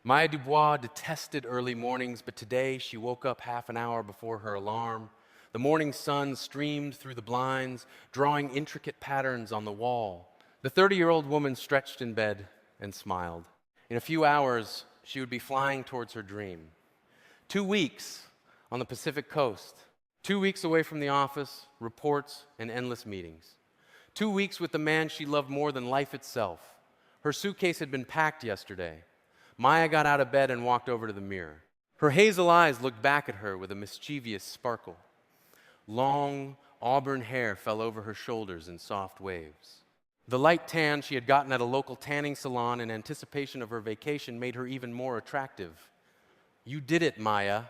Maya Dubois detested early mornings, but today she woke up half an hour before her alarm. The morning sun streamed through the blinds, drawing intricate patterns on the wall. The 30-year-old woman stretched in bed and smiled. In a few hours, she would be flying towards her dream. 2 weeks on the Pacific coast, 2 weeks away from the office, reports, and endless meetings. 2 weeks with the man she loved more than life itself. Her suitcase had been packed yesterday. Maya got out of bed and walked over to the mirror. Her hazel eyes looked back at her with a mischievous sparkle. Long, auburn hair fell over her shoulders in soft waves. The light tan she had gotten at a local tanning salon in anticipation of her vacation made her even more attractive. "You did it, Maya.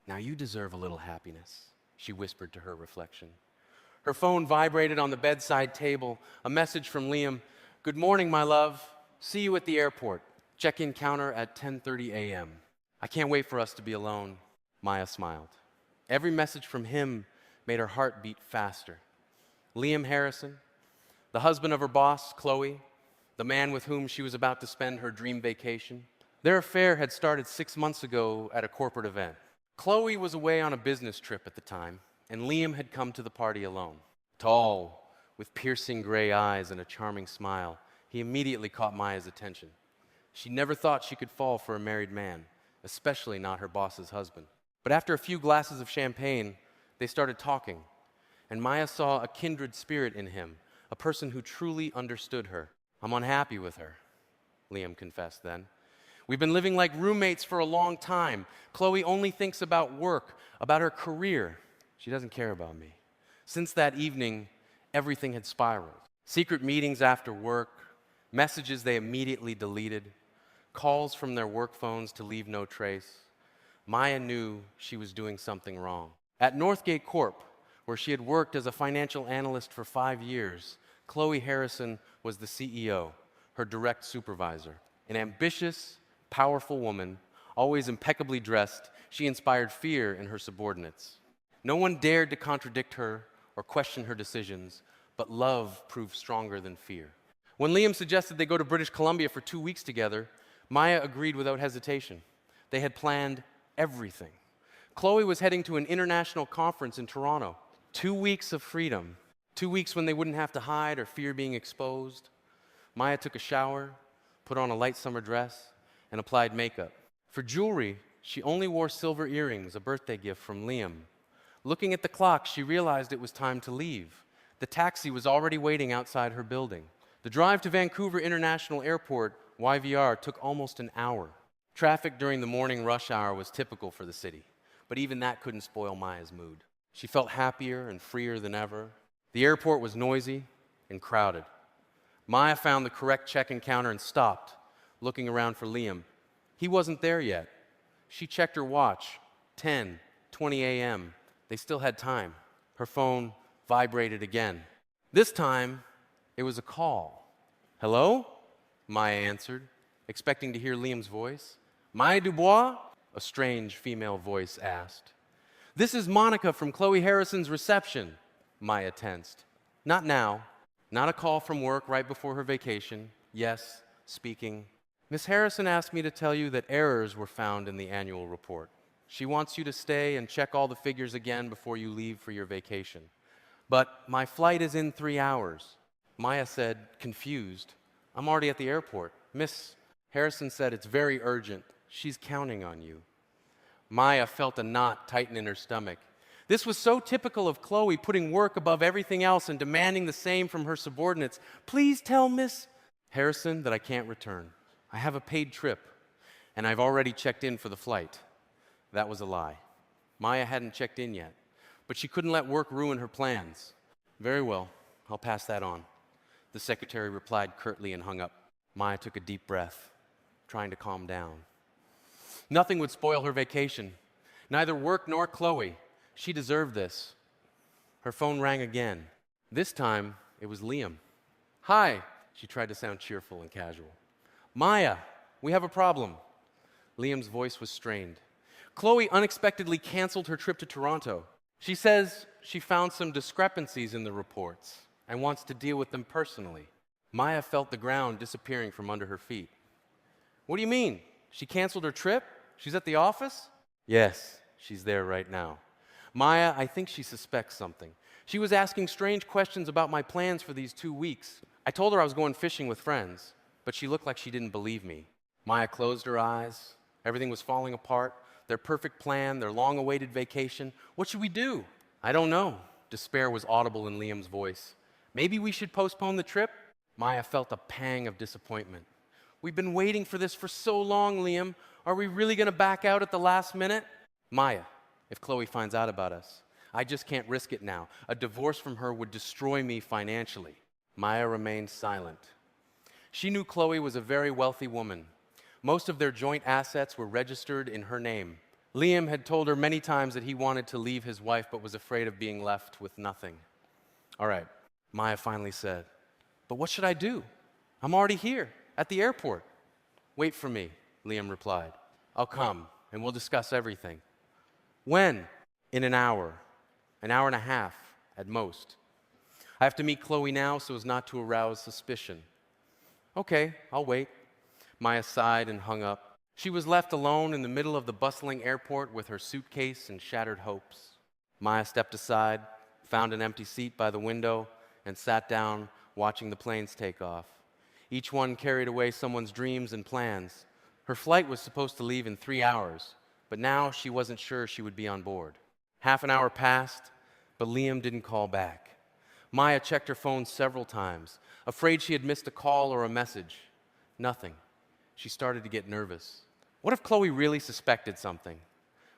Now you deserve a little happiness," she whispered to her reflection. Her phone vibrated on the bedside table, a message from Liam. "Good morning, my love. See you at the airport. Check-in counter at 10:30 a.m. "I can't wait for us to be alone." Maya smiled. Every message from him made her heart beat faster. Liam Harrison, the husband of her boss, Chloe, the man with whom she was about to spend her dream vacation. Their affair had started 6 months ago at a corporate event. Chloe was away on a business trip at the time, and Liam had come to the party alone. Tall, with piercing gray eyes and a charming smile, he immediately caught Maya's attention. She never thought she could fall for a married man, especially not her boss's husband. But after a few glasses of champagne, they started talking, and Maya saw a kindred spirit in him, a person who truly understood her. "I'm unhappy with her," Liam confessed then. "We've been living like roommates for a long time. Chloe only thinks about work, about her career. She doesn't care about me." Since that evening, everything had spiraled. Secret meetings after work, messages they immediately deleted, calls from their work phones to leave no trace. Maya knew she was doing something wrong. At Northgate Corp., where she had worked as a financial analyst for 5 years, Chloe Harrison was the CEO, her direct supervisor. An ambitious, powerful woman, always impeccably dressed, she inspired fear in her subordinates. No one dared to contradict her or question her decisions, but love proved stronger than fear. When Liam suggested they go to British Columbia for 2 weeks together, Maya agreed without hesitation. They had planned everything. Chloe was heading to an international conference in Toronto. 2 weeks of freedom. 2 weeks when they wouldn't have to hide or fear being exposed. Maya took a shower, put on a light summer dress, and applied makeup. For jewelry, she only wore silver earrings, a birthday gift from Liam. Looking at the clock, she realized it was time to leave. The taxi was already waiting outside her building. The drive to Vancouver International Airport, YVR, took almost an hour. Traffic during the morning rush hour was typical for the city, but even that couldn't spoil Maya's mood. She felt happier and freer than ever. The airport was noisy and crowded. Maya found the correct check-in counter and stopped, looking around for Liam. He wasn't there yet. She checked her watch. 10:20 a.m. They still had time. Her phone vibrated again. This time, it was a call. "Hello?" Maya answered, expecting to hear Liam's voice. "Maya Dubois?" a strange female voice asked. "This is Monica from Chloe Harrison's reception." Maya tensed. "Not now. Not a call from work right before her vacation. Yes, speaking. Miss Harrison asked me to tell you that errors were found in the annual report. She wants you to stay and check all the figures again before you leave for your vacation. But my flight is in 3 hours." Maya said, confused, "I'm already at the airport. Miss Harrison said it's very urgent. She's counting on you." Maya felt a knot tighten in her stomach. This was so typical of Chloe, putting work above everything else and demanding the same from her subordinates. "Please tell Miss Harrison that I can't return. I have a paid trip, and I've already checked in for the flight." That was a lie. Maya hadn't checked in yet, but she couldn't let work ruin her plans. "Very well, I'll pass that on," the secretary replied curtly and hung up. Maya took a deep breath, trying to calm down. Nothing would spoil her vacation. Neither work nor Chloe. She deserved this. Her phone rang again. This time, it was Liam. "Hi," she tried to sound cheerful and casual. "Maya, we have a problem." Liam's voice was strained. "Chloe unexpectedly canceled her trip to Toronto. She says she found some discrepancies in the reports and wants to deal with them personally." Maya felt the ground disappearing from under her feet. "What do you mean?" She canceled her trip? She's at the office? Yes, she's there right now. Maya, I think she suspects something. She was asking strange questions about my plans for these 2 weeks. I told her I was going fishing with friends, but she looked like she didn't believe me. Maya closed her eyes. Everything was falling apart. Their perfect plan, their long-awaited vacation. What should we do? I don't know. Despair was audible in Liam's voice. Maybe we should postpone the trip? Maya felt a pang of disappointment. We've been waiting for this for so long, Liam. Are we really going to back out at the last minute? Maya, if Chloe finds out about us, I just can't risk it now. A divorce from her would destroy me financially. Maya remained silent. She knew Chloe was a very wealthy woman. Most of their joint assets were registered in her name. Liam had told her many times that he wanted to leave his wife but was afraid of being left with nothing. All right, Maya finally said, but what should I do? I'm already here, at the airport. Wait for me, Liam replied. I'll come, and we'll discuss everything. When? In an hour and a half at most. I have to meet Chloe now so as not to arouse suspicion. Okay, I'll wait. Maya sighed and hung up. She was left alone in the middle of the bustling airport with her suitcase and shattered hopes. Maya stepped aside, found an empty seat by the window, and sat down watching the planes take off. Each one carried away someone's dreams and plans. Her flight was supposed to leave in 3 hours, but now she wasn't sure she would be on board. Half an hour passed, but Liam didn't call back. Maya checked her phone several times, afraid she had missed a call or a message. Nothing. She started to get nervous. What if Chloe really suspected something?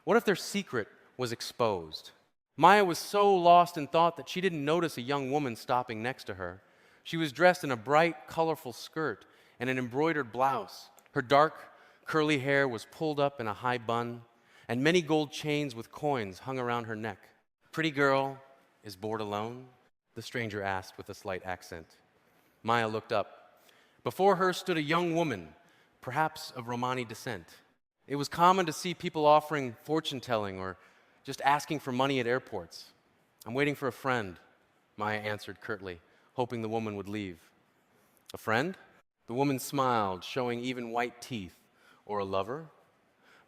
What if their secret was exposed? Maya was so lost in thought that she didn't notice a young woman stopping next to her. She was dressed in a bright, colorful skirt and an embroidered blouse. Her dark, curly hair was pulled up in a high bun, and many gold chains with coins hung around her neck. Pretty girl is bored alone? The stranger asked with a slight accent. Maya looked up. Before her stood a young woman, perhaps of Romani descent. It was common to see people offering fortune-telling or just asking for money at airports. I'm waiting for a friend, Maya answered curtly, hoping the woman would leave. A friend? The woman smiled, showing even white teeth. Or a lover?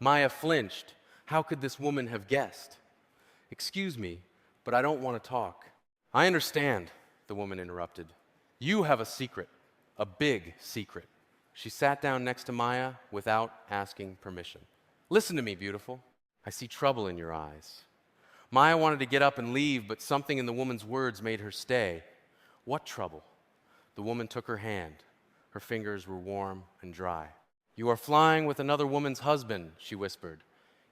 Maya flinched. How could this woman have guessed? Excuse me, but I don't want to talk. I understand, the woman interrupted. You have a secret, a big secret. She sat down next to Maya without asking permission. Listen to me, beautiful. I see trouble in your eyes. Maya wanted to get up and leave, but something in the woman's words made her stay. What trouble? The woman took her hand. Her fingers were warm and dry. You are flying with another woman's husband, she whispered.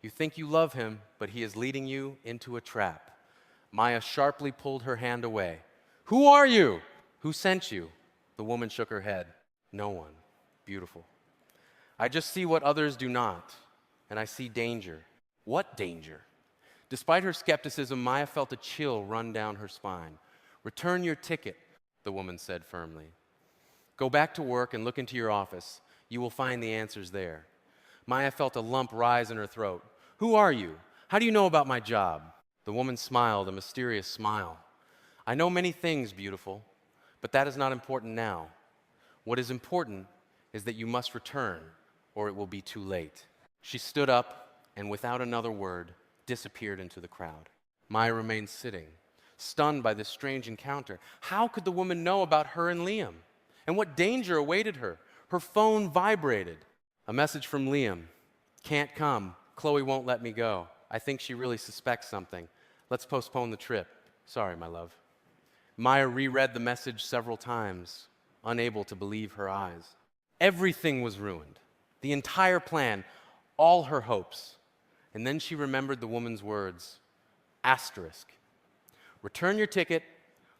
You think you love him, but he is leading you into a trap. Maya sharply pulled her hand away. Who are you? Who sent you? The woman shook her head. No one. Beautiful. I just see what others do not, and I see danger. What danger? Despite her skepticism, Maya felt a chill run down her spine. Return your ticket, the woman said firmly. Go back to work and look into your office. You will find the answers there. Maya felt a lump rise in her throat. Who are you? How do you know about my job? The woman smiled, a mysterious smile. I know many things, beautiful, but that is not important now. What is important is that you must return, or it will be too late. She stood up and, without another word, disappeared into the crowd. Maya remained sitting, stunned by this strange encounter. How could the woman know about her and Liam? And what danger awaited her? Her phone vibrated. A message from Liam. Can't come. Chloe won't let me go. I think she really suspects something. Let's postpone the trip. Sorry, my love. Maya reread the message several times, unable to believe her eyes. Everything was ruined. The entire plan, all her hopes. And then she remembered the woman's words. Asterisk. Return your ticket,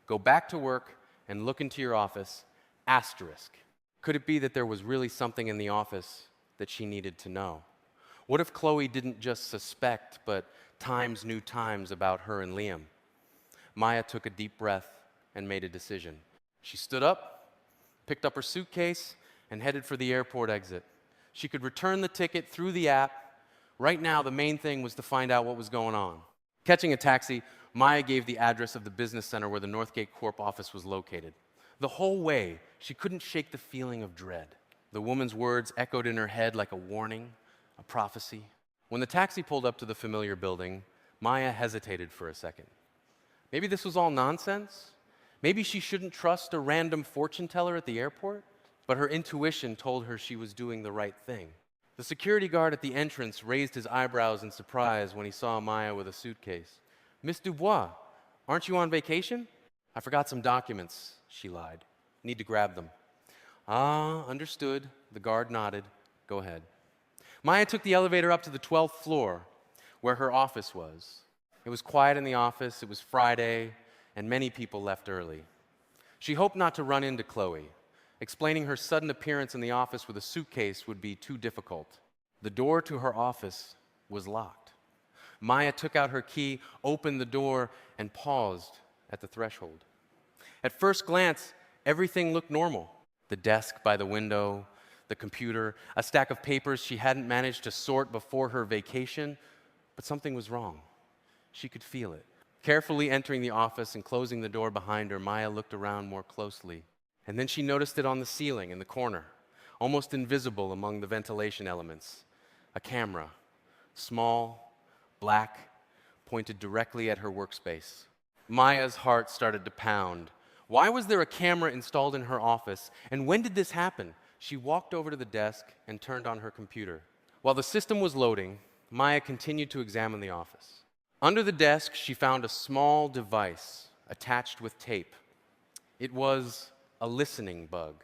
go back to work, and look into your office. Asterisk. Could it be that there was really something in the office that she needed to know? What if Chloe didn't just suspect, but times knew times about her and Liam? Maya took a deep breath and made a decision. She stood up, picked up her suitcase, and headed for the airport exit. She could return the ticket through the app. Right now, the main thing was to find out what was going on. Catching a taxi, Maya gave the address of the business center where the Northgate Corp office was located. The whole way, she couldn't shake the feeling of dread. The woman's words echoed in her head like a warning, a prophecy. When the taxi pulled up to the familiar building, Maya hesitated for a second. Maybe this was all nonsense? Maybe she shouldn't trust a random fortune teller at the airport? But her intuition told her she was doing the right thing. The security guard at the entrance raised his eyebrows in surprise when he saw Maya with a suitcase. "Miss Dubois, aren't you on vacation?" "I forgot some documents," she lied. "Need to grab them." "Ah, understood." The guard nodded. "Go ahead." Maya took the elevator up to the 12th floor, where her office was. It was quiet in the office, it was Friday, and many people left early. She hoped not to run into Chloe. Explaining her sudden appearance in the office with a suitcase would be too difficult. The door to her office was locked. Maya took out her key, opened the door, and paused at the threshold. At first glance, everything looked normal. The desk by the window, the computer, a stack of papers she hadn't managed to sort before her vacation, but something was wrong. She could feel it. Carefully entering the office and closing the door behind her, Maya looked around more closely. And then she noticed it on the ceiling in the corner, almost invisible among the ventilation elements. A camera, small, black, pointed directly at her workspace. Maya's heart started to pound. Why was there a camera installed in her office, and when did this happen? She walked over to the desk and turned on her computer. While the system was loading, Maya continued to examine the office. Under the desk, she found a small device attached with tape. It was a listening bug.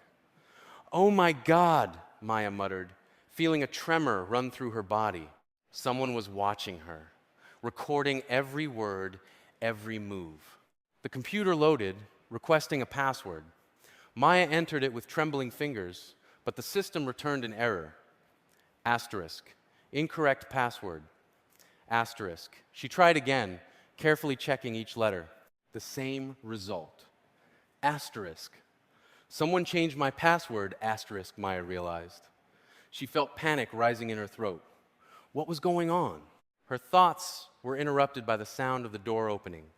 "Oh my God," Maya muttered, feeling a tremor run through her body. Someone was watching her, recording every word, every move. The computer loaded, requesting a password. Maya entered it with trembling fingers, but the system returned an error. Asterisk, incorrect password. Asterisk. She tried again, carefully checking each letter. The same result. Asterisk. Someone changed my password, asterisk, Maya realized. She felt panic rising in her throat. What was going on? Her thoughts were interrupted by the sound of the door opening.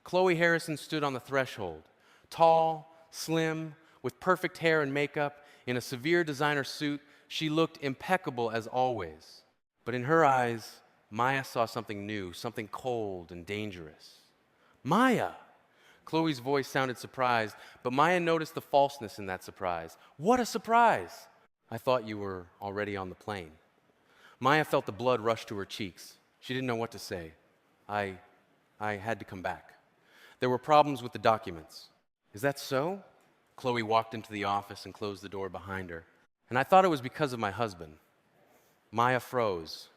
Chloe Harrison stood on the threshold, tall, slim, with perfect hair and makeup, in a severe designer suit. She looked impeccable as always. But in her eyes, Maya saw something new, something cold and dangerous. "Maya!" Chloe's voice sounded surprised, but Maya noticed the falseness in that surprise. "What a surprise!" "I thought you were already on the plane." Maya felt the blood rush to her cheeks. She didn't know what to say. I had to come back. There were problems with the documents." "Is that so?" Chloe walked into the office and closed the door behind her. "And I thought it was because of my husband." Maya froze.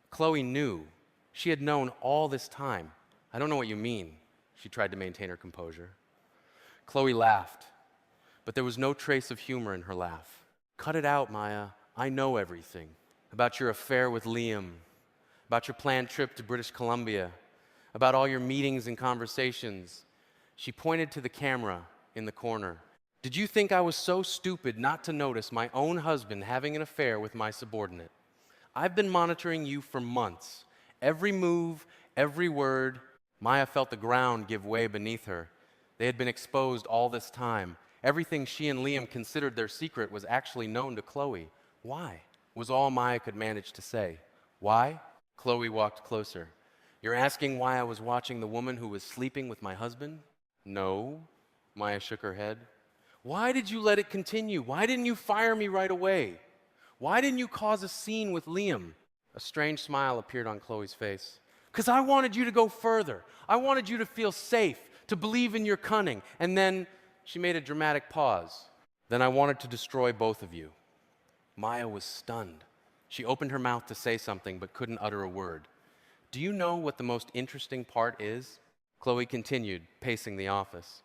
Chloe knew. She had known all this time. "I don't know what you mean." She tried to maintain her composure. Chloe laughed, but there was no trace of humor in her laugh. "Cut it out, Maya. I know everything. About your affair with Liam, about your planned trip to British Columbia, about all your meetings and conversations." She pointed to the camera in the corner. "Did you think I was so stupid not to notice my own husband having an affair with my subordinate? I've been monitoring you for months. Every move, every word." Maya felt the ground give way beneath her. They had been exposed all this time. Everything she and Liam considered their secret was actually known to Chloe. "Why?" was all Maya could manage to say. "Why?" Chloe walked closer. "You're asking why I was watching the woman who was sleeping with my husband?" "No." Maya shook her head. "Why did you let it continue? Why didn't you fire me right away? Why didn't you cause a scene with Liam?" A strange smile appeared on Chloe's face. "Because I wanted you to go further. I wanted you to feel safe, to believe in your cunning." And then she made a dramatic pause. "Then I wanted to destroy both of you." Maya was stunned. She opened her mouth to say something but couldn't utter a word. "Do you know what the most interesting part is?" Chloe continued, pacing the office.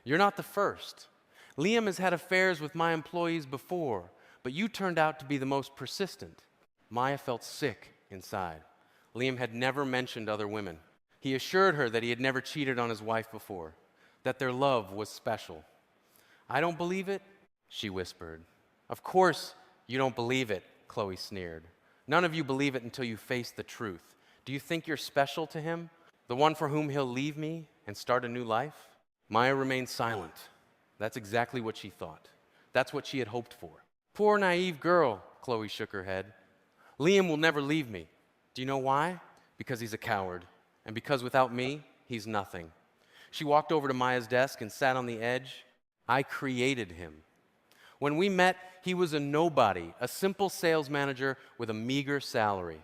"You're not the first. Liam has had affairs with my employees before, but you turned out to be the most persistent." Maya felt sick inside. Liam had never mentioned other women. He assured her that he had never cheated on his wife before, that their love was special. "I don't believe it," she whispered. "Of course you don't believe it," Chloe sneered. "None of you believe it until you face the truth. Do you think you're special to him? The one for whom he'll leave me and start a new life?" Maya remained silent. That's exactly what she thought. That's what she had hoped for. Poor naive girl, Chloe shook her head. Liam will never leave me. Do you know why? Because he's a coward. And because without me, he's nothing. She walked over to Maya's desk and sat on the edge. I created him. When we met, he was a nobody, a simple sales manager with a meager salary.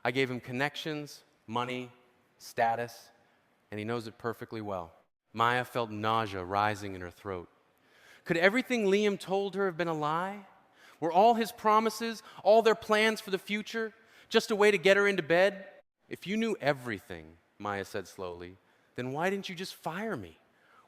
I gave him connections, money, status, and he knows it perfectly well. Maya felt nausea rising in her throat. Could everything Liam told her have been a lie? Were all his promises, all their plans for the future, just a way to get her into bed? If you knew everything, Maya said slowly, then why didn't you just fire me?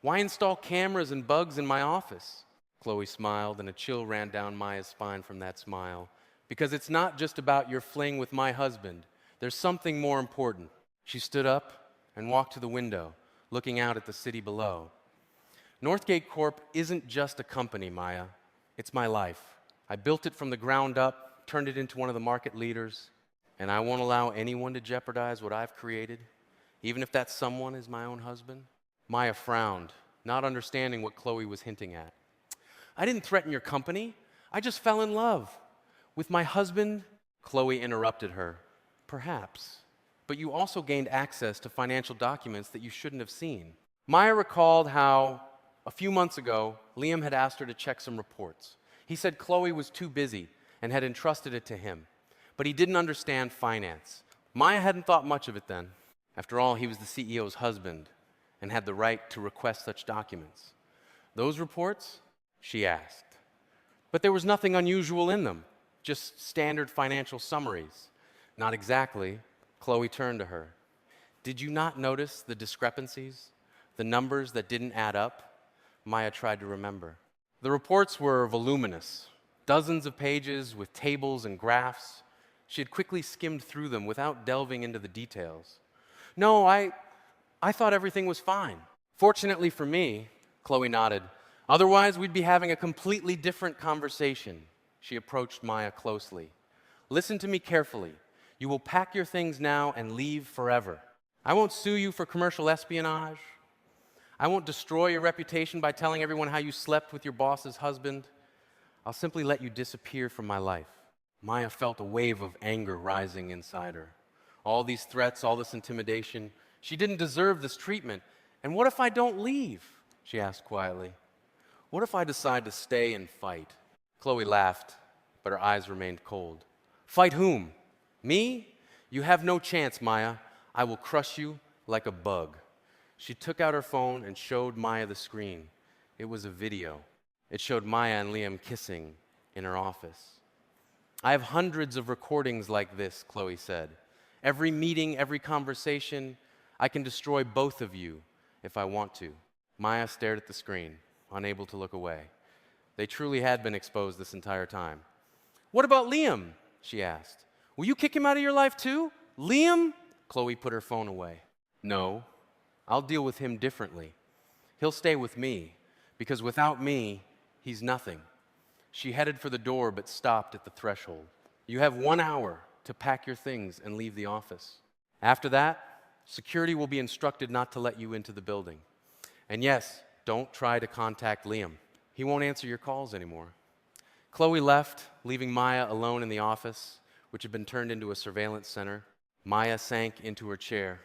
Why install cameras and bugs in my office? Chloe smiled, and a chill ran down Maya's spine from that smile. Because it's not just about your fling with my husband. There's something more important. She stood up and walked to the window, looking out at the city below. Northgate Corp isn't just a company, Maya. It's my life. I built it from the ground up, turned it into one of the market leaders, and I won't allow anyone to jeopardize what I've created, even if that someone is my own husband. Maya frowned, not understanding what Chloe was hinting at. I didn't threaten your company. I just fell in love. With my husband, Chloe interrupted her. Perhaps. But you also gained access to financial documents that you shouldn't have seen. Maya recalled how, a few months ago, Liam had asked her to check some reports. He said Chloe was too busy and had entrusted it to him. But he didn't understand finance. Maya hadn't thought much of it then. After all, he was the CEO's husband and had the right to request such documents. Those reports? She asked. But there was nothing unusual in them, just standard financial summaries. Not exactly. Chloe turned to her. Did you not notice the discrepancies? The numbers that didn't add up? Maya tried to remember. The reports were voluminous, dozens of pages with tables and graphs. She had quickly skimmed through them without delving into the details. No, I thought everything was fine. Fortunately for me, Chloe nodded. Otherwise, we'd be having a completely different conversation. She approached Maya closely. Listen to me carefully. You will pack your things now and leave forever. I won't sue you for commercial espionage. I won't destroy your reputation by telling everyone how you slept with your boss's husband. I'll simply let you disappear from my life. Maya felt a wave of anger rising inside her. All these threats, all this intimidation. She didn't deserve this treatment. And what if I don't leave? She asked quietly. What if I decide to stay and fight? Chloe laughed, but her eyes remained cold. Fight whom? Me? You have no chance, Maya. I will crush you like a bug. She took out her phone and showed Maya the screen. It was a video. It showed Maya and Liam kissing in her office. I have hundreds of recordings like this, Chloe said. Every meeting, every conversation, I can destroy both of you if I want to. Maya stared at the screen, unable to look away. They truly had been exposed this entire time. What about Liam? She asked. Will you kick him out of your life too? Liam? Chloe put her phone away. No, I'll deal with him differently. He'll stay with me, because without me, he's nothing. She headed for the door but stopped at the threshold. You have 1 hour to pack your things and leave the office. After that, security will be instructed not to let you into the building. And yes, don't try to contact Liam. He won't answer your calls anymore. Chloe left, leaving Maya alone in the office, which had been turned into a surveillance center. Maya sank into her chair,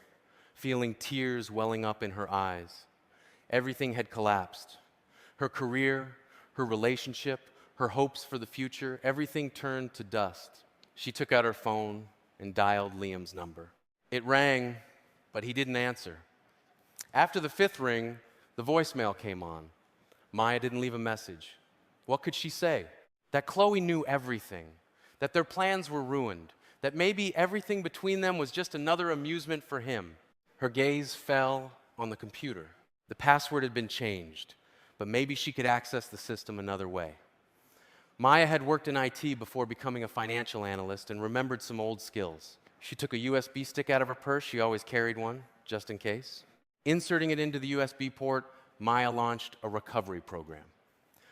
feeling tears welling up in her eyes. Everything had collapsed. Her career, her relationship, her hopes for the future, everything turned to dust. She took out her phone and dialed Liam's number. It rang, but he didn't answer. After the 5th ring, the voicemail came on. Maya didn't leave a message. What could she say? That Chloe knew everything, that their plans were ruined, that maybe everything between them was just another amusement for him. Her gaze fell on the computer. The password had been changed, but maybe she could access the system another way. Maya had worked in IT before becoming a financial analyst and remembered some old skills. She took a USB stick out of her purse. She always carried one, just in case. Inserting it into the USB port, Maya launched a recovery program.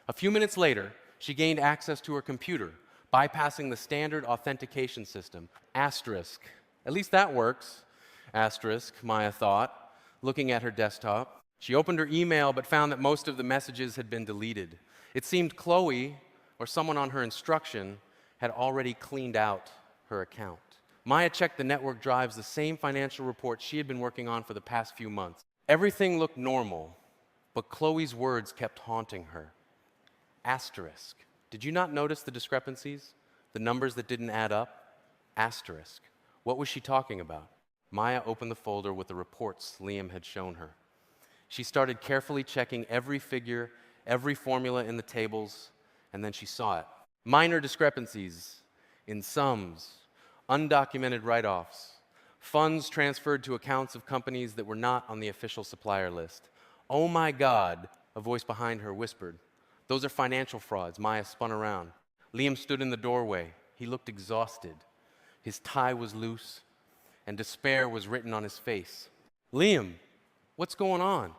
A few minutes later, she gained access to her computer, bypassing the standard authentication system. Asterisk. At least that works. Asterisk, Maya thought, looking at her desktop. She opened her email but found that most of the messages had been deleted. It seemed Chloe, or someone on her instruction had already cleaned out her account. Maya checked the network drives, the same financial report she had been working on for the past few months. Everything looked normal, but Chloe's words kept haunting her. Asterisk. Did you not notice the discrepancies? The numbers that didn't add up? Asterisk. What was she talking about? Maya opened the folder with the reports Liam had shown her. She started carefully checking every figure, every formula in the tables, and then she saw it. Minor discrepancies in sums, undocumented write-offs, funds transferred to accounts of companies that were not on the official supplier list. "Oh my God," a voice behind her whispered. "Those are financial frauds." Maya spun around. Liam stood in the doorway. He looked exhausted. His tie was loose, and despair was written on his face. "Liam, what's going on?"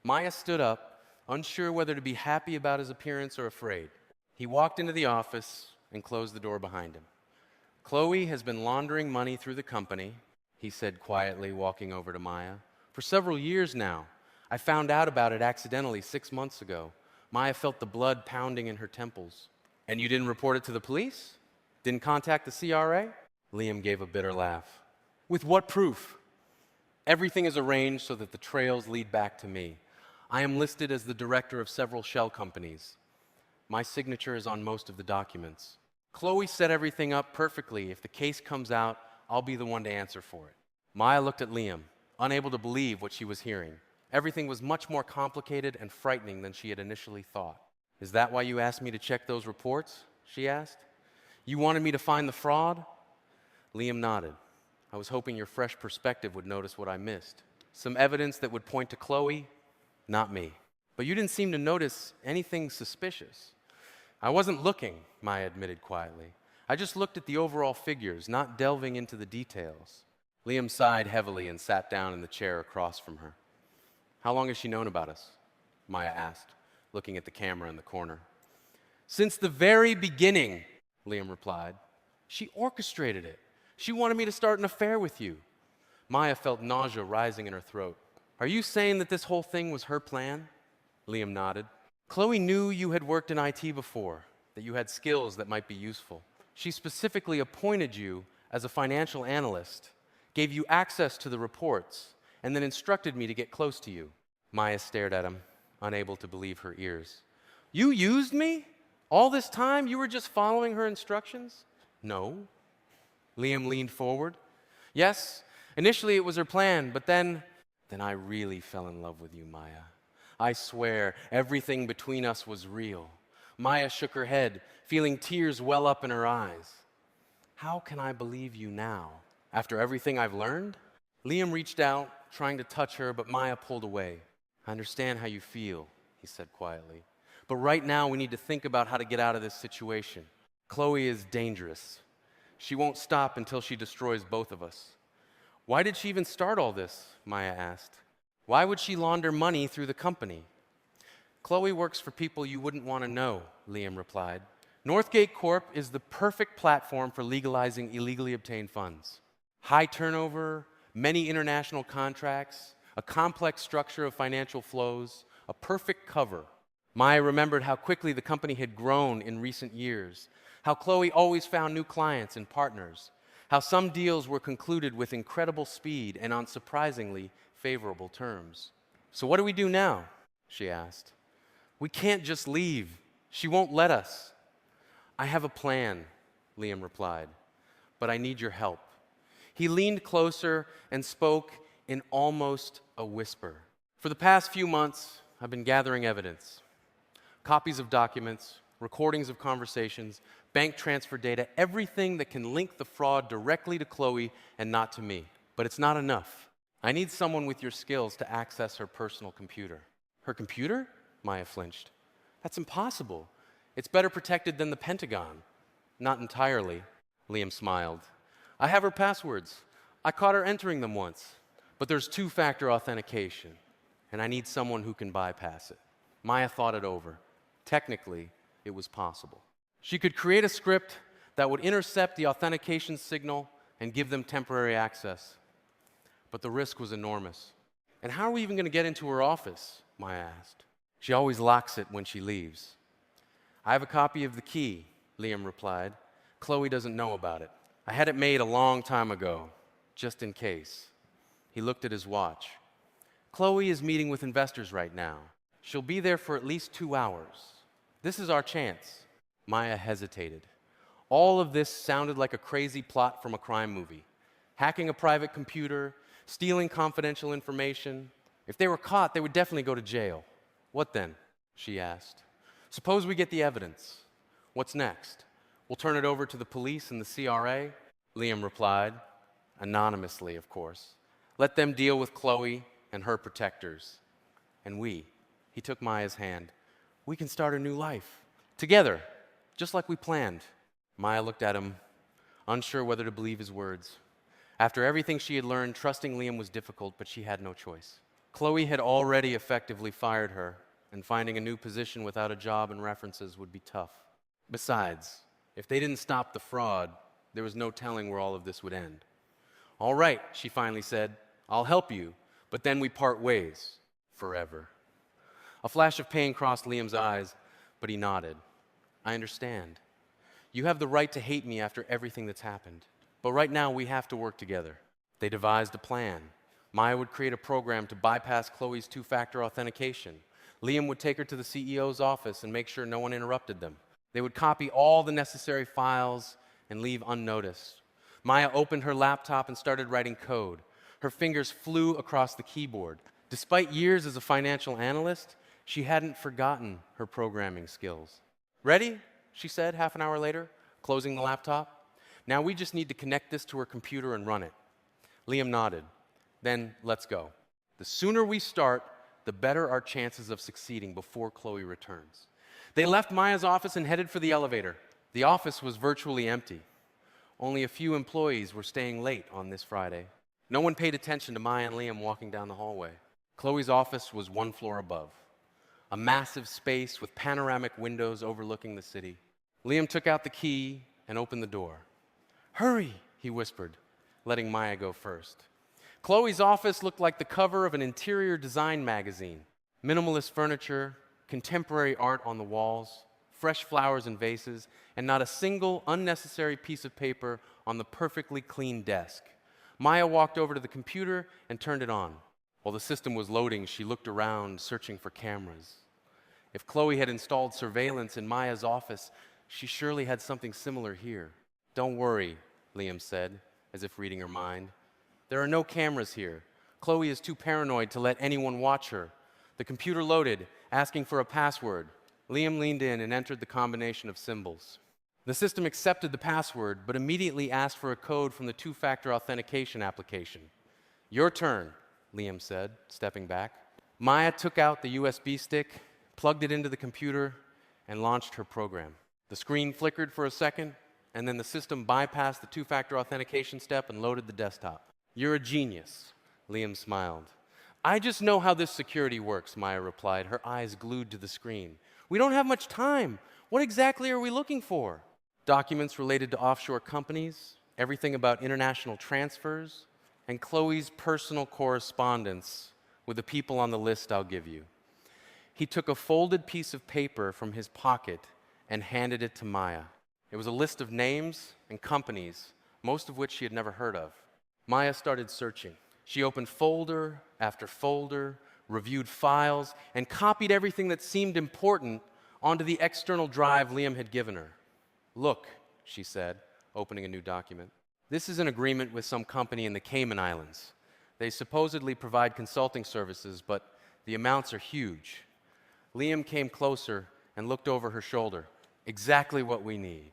Maya stood up, unsure whether to be happy about his appearance or afraid. He walked into the office and closed the door behind him. "Chloe has been laundering money through the company," he said quietly, walking over to Maya, "for several years now. I found out about it accidentally 6 months ago." Maya felt the blood pounding in her temples. "And you didn't report it to the police? Didn't contact the CRA?" Liam gave a bitter laugh. "With what proof?" "Everything is arranged so that the trails lead back to me. I am listed as the director of several shell companies. My signature is on most of the documents. Chloe set everything up perfectly. If the case comes out, I'll be the one to answer for it." Maya looked at Liam, unable to believe what she was hearing. Everything was much more complicated and frightening than she had initially thought. "Is that why you asked me to check those reports?" she asked. "You wanted me to find the fraud?" Liam nodded. "I was hoping your fresh perspective would notice what I missed. Some evidence that would point to Chloe, not me. But you didn't seem to notice anything suspicious." "I wasn't looking," Maya admitted quietly. "I just looked at the overall figures, not delving into the details." Liam sighed heavily and sat down in the chair across from her. "How long has she known about us?" Maya asked, looking at the camera in the corner. "Since the very beginning," Liam replied. "She orchestrated it. She wanted me to start an affair with you." Maya felt nausea rising in her throat. "Are you saying that this whole thing was her plan?" Liam nodded. "Chloe knew you had worked in IT before, that you had skills that might be useful. She specifically appointed you as a financial analyst, gave you access to the reports, and then instructed me to get close to you." Maya stared at him, unable to believe her ears. "You used me? All this time you were just following her instructions?" "No." Liam leaned forward. "Yes, initially it was her plan, but then I really fell in love with you, Maya. I swear, everything between us was real." Maya shook her head, feeling tears well up in her eyes. "How can I believe you now, after everything I've learned?" Liam reached out, trying to touch her, but Maya pulled away. "I understand how you feel," he said quietly. "But right now we need to think about how to get out of this situation. Chloe is dangerous. She won't stop until she destroys both of us." "Why did she even start all this?" Maya asked. "Why would she launder money through the company?" "Chloe works for people you wouldn't want to know," Liam replied. "Northgate Corp is the perfect platform for legalizing illegally obtained funds. High turnover, many international contracts, a complex structure of financial flows, a perfect cover." Maya remembered how quickly the company had grown in recent years, how Chloe always found new clients and partners, how some deals were concluded with incredible speed and on surprisingly favorable terms. "So what do we do now?" she asked. "We can't just leave. She won't let us." "I have a plan," Liam replied, "but I need your help." He leaned closer and spoke in almost a whisper. "For the past few months, I've been gathering evidence. Copies of documents, recordings of conversations, bank transfer data, everything that can link the fraud directly to Chloe and not to me. But it's not enough. I need someone with your skills to access her personal computer." "Her computer?" Maya flinched. "That's impossible. It's better protected than the Pentagon." "Not entirely," Liam smiled. "I have her passwords. I caught her entering them once. But there's two-factor authentication, and I need someone who can bypass it." Maya thought it over. Technically, it was possible. She could create a script that would intercept the authentication signal and give them temporary access. But the risk was enormous. "And how are we even going to get into her office?" Maya asked. "She always locks it when she leaves." I have a copy of the key, Liam replied. Chloe doesn't know about it. I had it made a long time ago, just in case. He looked at his watch. Chloe is meeting with investors right now. She'll be there for at least 2 hours. This is our chance. Maya hesitated. All of this sounded like a crazy plot from a crime movie. Hacking a private computer, stealing confidential information. If they were caught, they would definitely go to jail. What then? She asked. Suppose we get the evidence. What's next? We'll turn it over to the police and the CRA? Liam replied, anonymously, of course. Let them deal with Chloe and her protectors. And he took Maya's hand, we can start a new life. Together, just like we planned. Maya looked at him, unsure whether to believe his words. After everything she had learned, trusting Liam was difficult, but she had no choice. Chloe had already effectively fired her, and finding a new position without a job and references would be tough. Besides, if they didn't stop the fraud, there was no telling where all of this would end. All right, she finally said, I'll help you, but then we part ways, forever. A flash of pain crossed Liam's eyes, but he nodded. I understand. You have the right to hate me after everything that's happened, but right now we have to work together. They devised a plan. Maya would create a program to bypass Chloe's two-factor authentication. Liam would take her to the CEO's office and make sure no one interrupted them. They would copy all the necessary files and leave unnoticed. Maya opened her laptop and started writing code. Her fingers flew across the keyboard. Despite years as a financial analyst, she hadn't forgotten her programming skills. Ready? She said half an hour later, closing the laptop. Now we just need to connect this to her computer and run it. Liam nodded. Then let's go. The sooner we start, the better our chances of succeeding before Chloe returns. They left Maya's office and headed for the elevator. The office was virtually empty. Only a few employees were staying late on this Friday. No one paid attention to Maya and Liam walking down the hallway. Chloe's office was 1 floor above, a massive space with panoramic windows overlooking the city. Liam took out the key and opened the door. Hurry, he whispered, letting Maya go first. Chloe's office looked like the cover of an interior design magazine. Minimalist furniture, contemporary art on the walls, fresh flowers in vases, and not a single unnecessary piece of paper on the perfectly clean desk. Maya walked over to the computer and turned it on. While the system was loading, she looked around, searching for cameras. If Chloe had installed surveillance in Maya's office, she surely had something similar here. Don't worry, Liam said, as if reading her mind. There are no cameras here. Chloe is too paranoid to let anyone watch her. The computer loaded, asking for a password. Liam leaned in and entered the combination of symbols. The system accepted the password, but immediately asked for a code from the two-factor authentication application. Your turn, Liam said, stepping back. Maya took out the USB stick, plugged it into the computer, and launched her program. The screen flickered for a second, and then the system bypassed the two-factor authentication step and loaded the desktop. You're a genius, Liam smiled. I just know how this security works, Maya replied, her eyes glued to the screen. We don't have much time. What exactly are we looking for? Documents related to offshore companies, everything about international transfers, and Chloe's personal correspondence with the people on the list I'll give you. He took a folded piece of paper from his pocket and handed it to Maya. It was a list of names and companies, most of which she had never heard of. Maya started searching. She opened folder after folder, reviewed files, and copied everything that seemed important onto the external drive Liam had given her. Look, she said, opening a new document. This is an agreement with some company in the Cayman Islands. They supposedly provide consulting services, but the amounts are huge. Liam came closer and looked over her shoulder. Exactly what we need.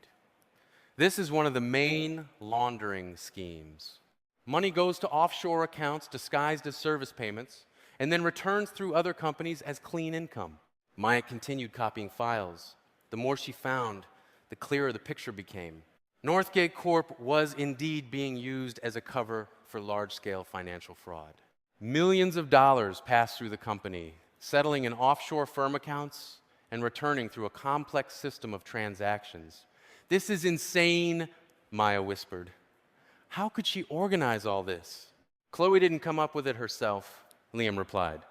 This is one of the main laundering schemes. Money goes to offshore accounts disguised as service payments and then returns through other companies as clean income. Maya continued copying files. The more she found, the clearer the picture became. Northgate Corp was indeed being used as a cover for large-scale financial fraud. Millions of dollars passed through the company, settling in offshore firm accounts and returning through a complex system of transactions. This is insane, Maya whispered. How could she organize all this? Chloe didn't come up with it herself, Liam replied.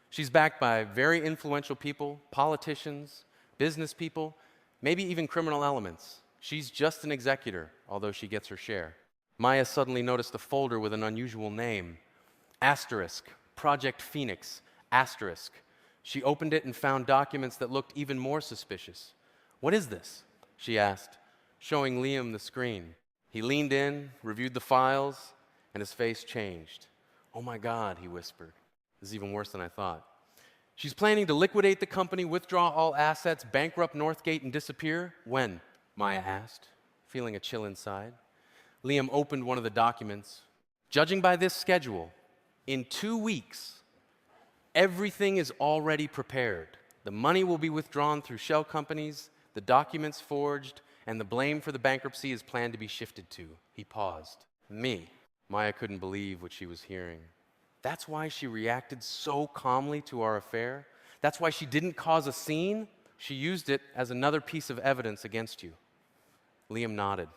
She's backed by very influential people, politicians, business people, maybe even criminal elements. She's just an executor, although she gets her share. Maya suddenly noticed a folder with an unusual name. Asterisk, Project Phoenix, asterisk. She opened it and found documents that looked even more suspicious. "What is this?" she asked, showing Liam the screen. He leaned in, reviewed the files, and his face changed. "Oh my God," he whispered. "This is even worse than I thought." "She's planning to liquidate the company, withdraw all assets, bankrupt Northgate, and disappear? When?" Maya asked, feeling a chill inside. Liam opened one of the documents. "Judging by this schedule, in 2 weeks, everything is already prepared. The money will be withdrawn through shell companies, the documents forged, and the blame for the bankruptcy is planned to be shifted to." He paused. "Me." Maya couldn't believe what she was hearing. "That's why she reacted so calmly to our affair? That's why she didn't cause a scene? She used it as another piece of evidence against you." Liam nodded.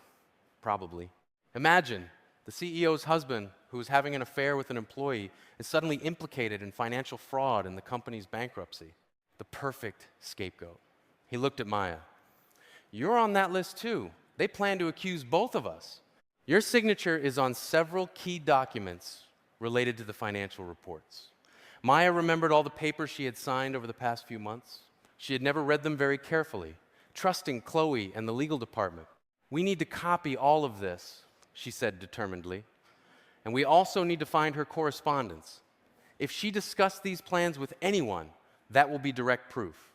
"Probably. Imagine the CEO's husband, who was having an affair with an employee, is suddenly implicated in financial fraud in the company's bankruptcy. The perfect scapegoat." He looked at Maya. "You're on that list too. They plan to accuse both of us. Your signature is on several key documents related to the financial reports." Maya remembered all the papers she had signed over the past few months. She had never read them very carefully, trusting Chloe and the legal department. "We need to copy all of this," she said determinedly. "And we also need to find her correspondence. If she discussed these plans with anyone, that will be direct proof."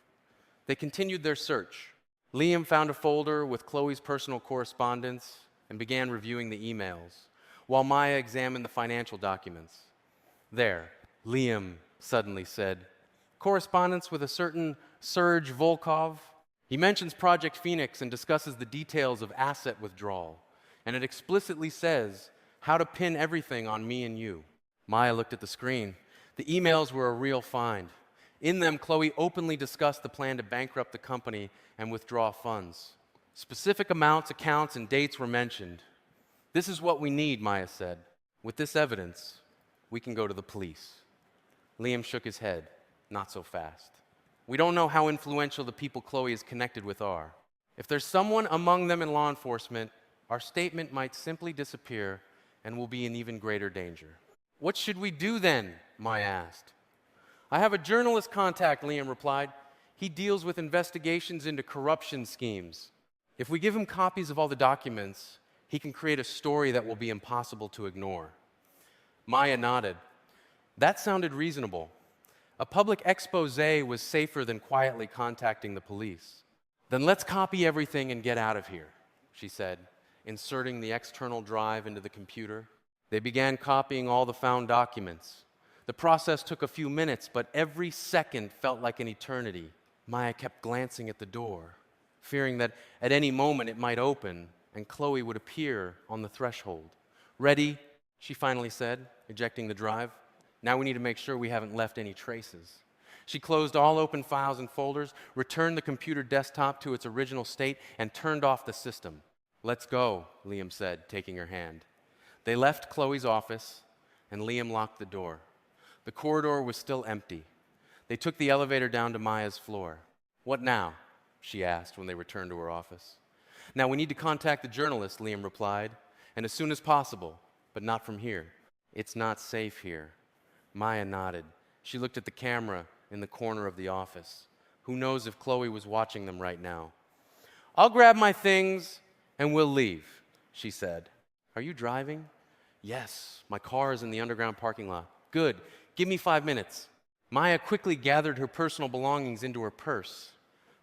They continued their search. Liam found a folder with Chloe's personal correspondence and began reviewing the emails, while Maya examined the financial documents. "There," Liam suddenly said. "Correspondence with a certain Serge Volkov. He mentions Project Phoenix and discusses the details of asset withdrawal, and it explicitly says how to pin everything on me and you." Maya looked at the screen. The emails were a real find. In them, Chloe openly discussed the plan to bankrupt the company and withdraw funds. Specific amounts, accounts, and dates were mentioned. "This is what we need," Maya said. "With this evidence, we can go to the police." Liam shook his head. "Not so fast. We don't know how influential the people Chloe is connected with are. If there's someone among them in law enforcement, our statement might simply disappear and we'll be in even greater danger." "What should we do then?" Maya asked. "I have a journalist contact," Liam replied. "He deals with investigations into corruption schemes. If we give him copies of all the documents, he can create a story that will be impossible to ignore." Maya nodded. That sounded reasonable. A public expose was safer than quietly contacting the police. "Then let's copy everything and get out of here," she said, inserting the external drive into the computer. They began copying all the found documents. The process took a few minutes, but every second felt like an eternity. Maya kept glancing at the door, fearing that at any moment it might open and Chloe would appear on the threshold. "Ready?" she finally said, ejecting the drive. "Now we need to make sure we haven't left any traces." She closed all open files and folders, returned the computer desktop to its original state, and turned off the system. "Let's go," Liam said, taking her hand. They left Chloe's office, and Liam locked the door. The corridor was still empty. They took the elevator down to Maya's floor. "What now?" she asked when they returned to her office. "Now we need to contact the journalist," Liam replied, "and as soon as possible, but not from here. It's not safe here." Maya nodded. She looked at the camera in the corner of the office. Who knows if Chloe was watching them right now? "I'll grab my things and we'll leave," she said. "Are you driving?" "Yes, my car is in the underground parking lot." "Good. Give me 5 minutes." Maya quickly gathered her personal belongings into her purse.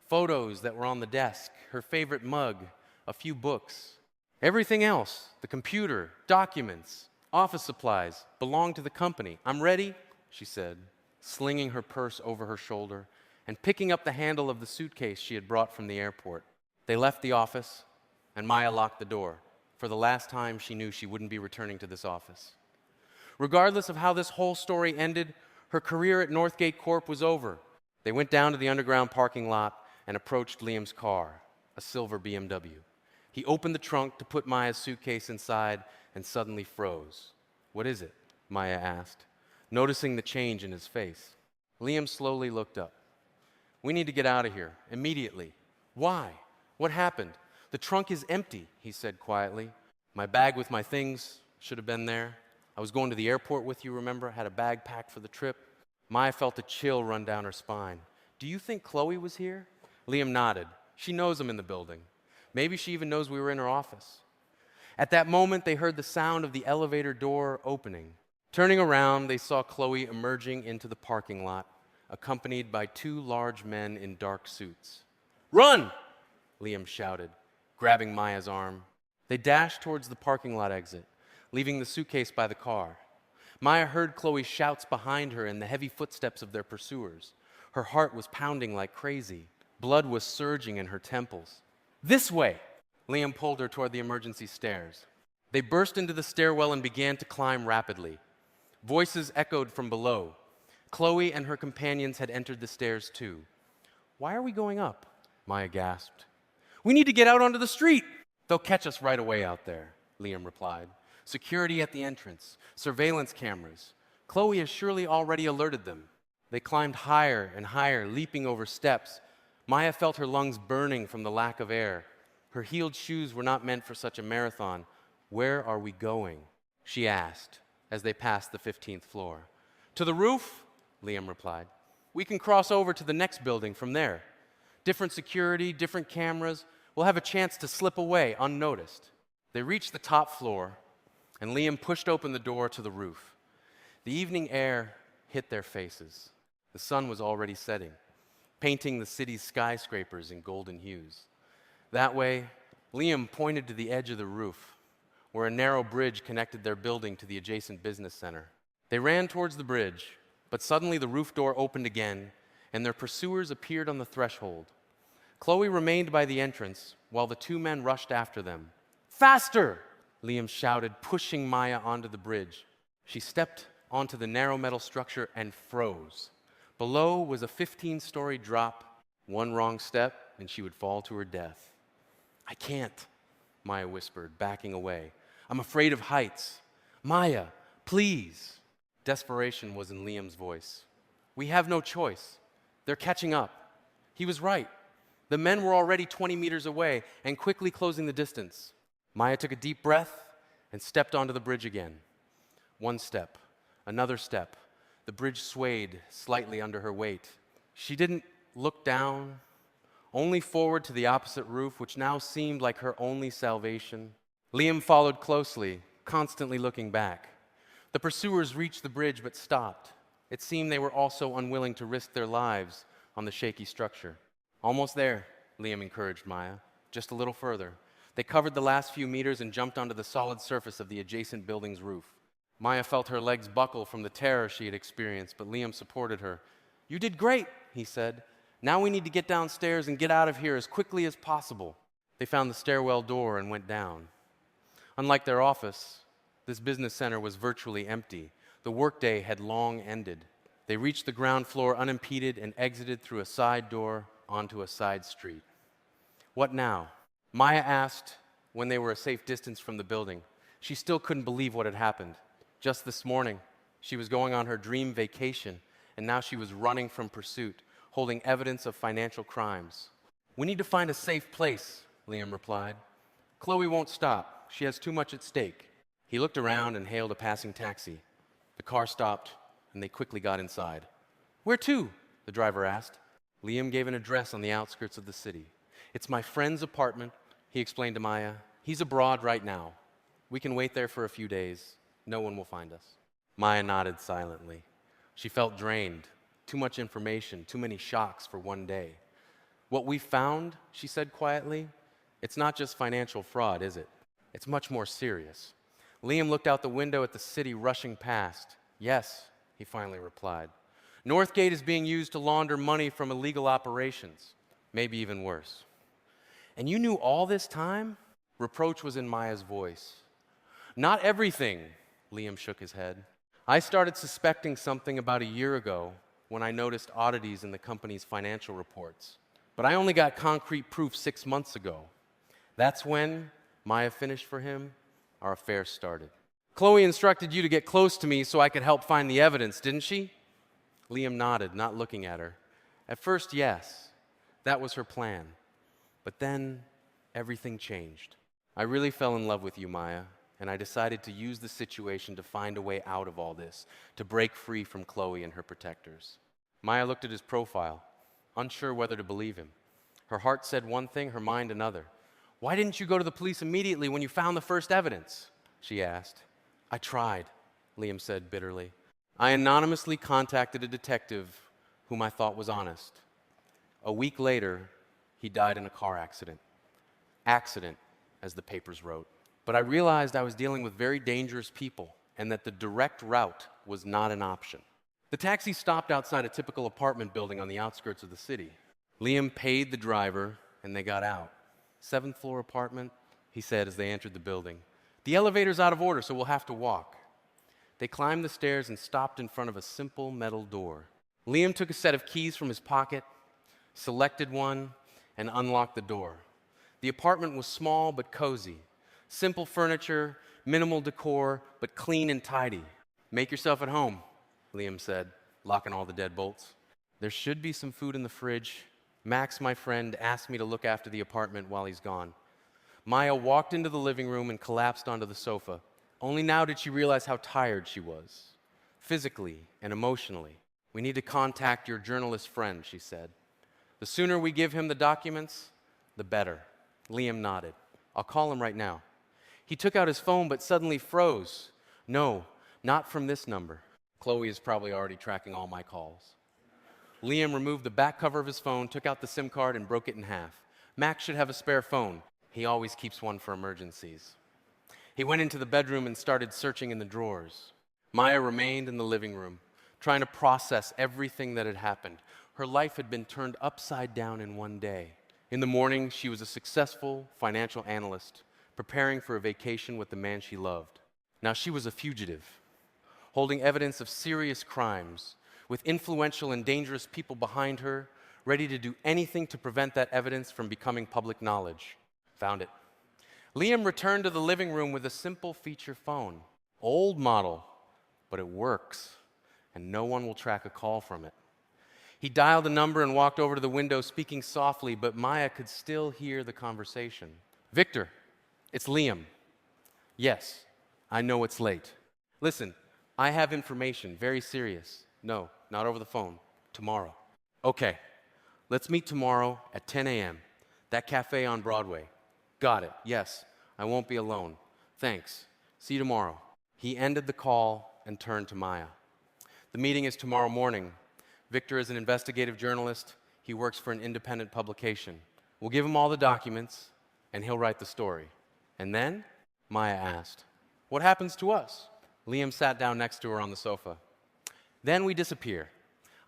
Photos that were on the desk, her favorite mug, a few books. Everything else, the computer, documents, office supplies, belonged to the company. "I'm ready," she said, slinging her purse over her shoulder and picking up the handle of the suitcase she had brought from the airport. They left the office, and Maya locked the door. For the last time, she knew she wouldn't be returning to this office. Regardless of how this whole story ended, her career at Northgate Corp was over. They went down to the underground parking lot and approached Liam's car, a silver BMW. He opened the trunk to put Maya's suitcase inside and suddenly froze. "What is it?" Maya asked, noticing the change in his face. Liam slowly looked up. "We need to get out of here, immediately." "Why?" What happened? The trunk is empty, he said quietly. My bag with my things should have been there. I was going to the airport with you, remember? I had a bag packed for the trip. Maya felt a chill run down her spine. Do you think Chloe was here? Liam nodded. She knows I'm in the building. Maybe she even knows we were in her office. At that moment, they heard the sound of the elevator door opening. Turning around, they saw Chloe emerging into the parking lot, accompanied by two large men in dark suits. Run! Liam shouted, grabbing Maya's arm. They dashed towards the parking lot exit, leaving the suitcase by the car. Maya heard Chloe's shouts behind her and the heavy footsteps of their pursuers. Her heart was pounding like crazy. Blood was surging in her temples. This way! Liam pulled her toward the emergency stairs. They burst into the stairwell and began to climb rapidly. Voices echoed from below. Chloe and her companions had entered the stairs too. Why are we going up? Maya gasped. We need to get out onto the street. They'll catch us right away out there, Liam replied. Security at the entrance, surveillance cameras. Chloe has surely already alerted them. They climbed higher and higher, leaping over steps. Maya felt her lungs burning from the lack of air. Her heeled shoes were not meant for such a marathon. Where are we going? She asked as they passed the 15th floor. To the roof, Liam replied. We can cross over to the next building from there. Different security, different cameras. We'll have a chance to slip away unnoticed. They reached the top floor, and Liam pushed open the door to the roof. The evening air hit their faces. The sun was already setting, painting the city's skyscrapers in golden hues. That way, Liam pointed to the edge of the roof, where a narrow bridge connected their building to the adjacent business center. They ran towards the bridge, but suddenly the roof door opened again, and their pursuers appeared on the threshold. Chloe remained by the entrance, while the two men rushed after them. Faster! Liam shouted, pushing Maya onto the bridge. She stepped onto the narrow metal structure and froze. Below was a 15-story drop. One wrong step, and she would fall to her death. I can't, Maya whispered, backing away. I'm afraid of heights. Maya, please. Desperation was in Liam's voice. We have no choice. They're catching up. He was right. The men were already 20 meters away and quickly closing the distance. Maya took a deep breath and stepped onto the bridge again. One step, another step. The bridge swayed slightly under her weight. She didn't look down, only forward to the opposite roof, which now seemed like her only salvation. Liam followed closely, constantly looking back. The pursuers reached the bridge but stopped. It seemed they were also unwilling to risk their lives on the shaky structure. Almost there, Liam encouraged Maya. Just a little further. They covered the last few meters and jumped onto the solid surface of the adjacent building's roof. Maya felt her legs buckle from the terror she had experienced, but Liam supported her. You did great, he said. Now we need to get downstairs and get out of here as quickly as possible. They found the stairwell door and went down. Unlike their office, this business center was virtually empty. The workday had long ended. They reached the ground floor unimpeded and exited through a side door onto a side street. What now? Maya asked when they were a safe distance from the building. She still couldn't believe what had happened. Just this morning, she was going on her dream vacation, and now she was running from pursuit, holding evidence of financial crimes. We need to find a safe place, Liam replied. Chloe won't stop. She has too much at stake. He looked around and hailed a passing taxi. The car stopped, and they quickly got inside. Where to? The driver asked. Liam gave an address on the outskirts of the city. It's my friend's apartment, he explained to Maya. He's abroad right now. We can wait there for a few days. No one will find us. Maya nodded silently. She felt drained. Too much information, too many shocks for one day. What we found, she said quietly, it's not just financial fraud, is it? It's much more serious. Liam looked out the window at the city rushing past. Yes, he finally replied. Northgate is being used to launder money from illegal operations, maybe even worse. And you knew all this time? Reproach was in Maya's voice. Not everything, Liam shook his head. I started suspecting something about a year ago when I noticed oddities in the company's financial reports. But I only got concrete proof 6 months ago. That's when Maya finished for him. Our affair started. Chloe instructed you to get close to me so I could help find the evidence, didn't she? Liam nodded, not looking at her. At first, yes. That was her plan. But then everything changed. I really fell in love with you, Maya, and I decided to use the situation to find a way out of all this, to break free from Chloe and her protectors. Maya looked at his profile, unsure whether to believe him. Her heart said one thing, her mind another. "Why didn't you go to the police immediately when you found the first evidence?" she asked. "I tried," Liam said bitterly. "I anonymously contacted a detective whom I thought was honest. A week later, he died in a car accident. Accident, as the papers wrote. But I realized I was dealing with very dangerous people and that the direct route was not an option." The taxi stopped outside a typical apartment building on the outskirts of the city. Liam paid the driver and they got out. "Seventh floor apartment," he said as they entered the building. "The elevator's out of order, so we'll have to walk." They climbed the stairs and stopped in front of a simple metal door. Liam took a set of keys from his pocket, selected one, and unlocked the door. The apartment was small but cozy. Simple furniture, minimal decor, but clean and tidy. "Make yourself at home," Liam said, locking all the deadbolts. "There should be some food in the fridge. Max, my friend, asked me to look after the apartment while he's gone." Maya walked into the living room and collapsed onto the sofa. Only now did she realize how tired she was, physically and emotionally. "We need to contact your journalist friend," she said. "The sooner we give him the documents, the better." Liam nodded. "I'll call him right now." He took out his phone but suddenly froze. "No, not from this number. Chloe is probably already tracking all my calls." Liam removed the back cover of his phone, took out the SIM card, and broke it in half. "Max should have a spare phone. He always keeps one for emergencies." He went into the bedroom and started searching in the drawers. Maya remained in the living room, trying to process everything that had happened. Her life had been turned upside down in one day. In the morning, she was a successful financial analyst, preparing for a vacation with the man she loved. Now she was a fugitive, holding evidence of serious crimes, with influential and dangerous people behind her, ready to do anything to prevent that evidence from becoming public knowledge. Found it. Liam returned to the living room with a simple feature phone. Old model, but it works, and no one will track a call from it. He dialed a number and walked over to the window, speaking softly, but Maya could still hear the conversation. "Victor, it's Liam." "Yes, I know it's late. Listen, I have information, very serious. No, not over the phone. Tomorrow." "Okay, let's meet tomorrow at 10 a.m. That cafe on Broadway." "Got it. Yes, I won't be alone. Thanks. See you tomorrow." He ended the call and turned to Maya. "The meeting is tomorrow morning. Victor is an investigative journalist. He works for an independent publication. We'll give him all the documents, and he'll write the story." "And then?" Maya asked. "What happens to us?" Liam sat down next to her on the sofa. "Then we disappear.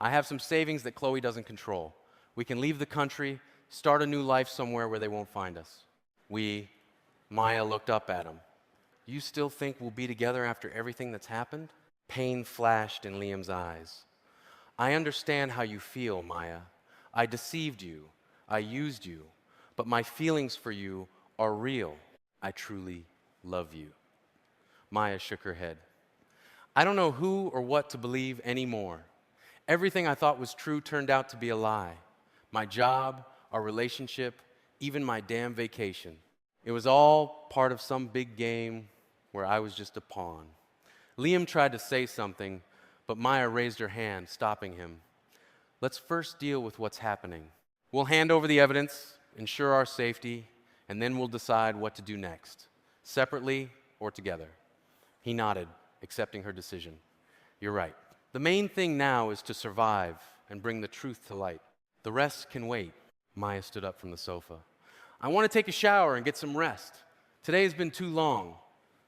I have some savings that Chloe doesn't control. We can leave the country, start a new life somewhere where they won't find us." Maya looked up at him. "You still think we'll be together after everything that's happened?" Pain flashed in Liam's eyes. "I understand how you feel, Maya. I deceived you. I used you. But my feelings for you are real. I truly love you." Maya shook her head. "I don't know who or what to believe anymore. Everything I thought was true turned out to be a lie. My job, our relationship, even my damn vacation. It was all part of some big game where I was just a pawn." Liam tried to say something, but Maya raised her hand, stopping him. "Let's first deal with what's happening. We'll hand over the evidence, ensure our safety, and then we'll decide what to do next, separately or together." He nodded, accepting her decision. "You're right. The main thing now is to survive and bring the truth to light. The rest can wait." Maya stood up from the sofa. "I want to take a shower and get some rest. Today's been too long."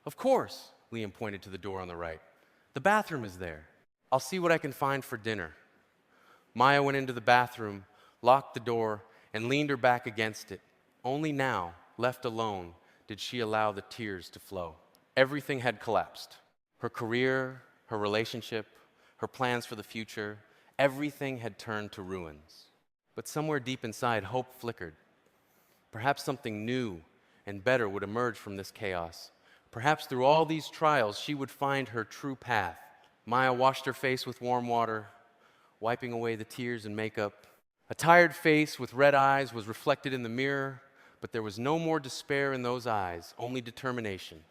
"Of course," Liam pointed to the door on the right. "The bathroom is there. I'll see what I can find for dinner." Maya went into the bathroom, locked the door, and leaned her back against it. Only now, left alone, did she allow the tears to flow. Everything had collapsed. Her career, her relationship, her plans for the future, everything had turned to ruins. But somewhere deep inside, hope flickered. Perhaps something new and better would emerge from this chaos. Perhaps through all these trials, she would find her true path. Maya washed her face with warm water, wiping away the tears and makeup. A tired face with red eyes was reflected in the mirror, but there was no more despair in those eyes, only determination.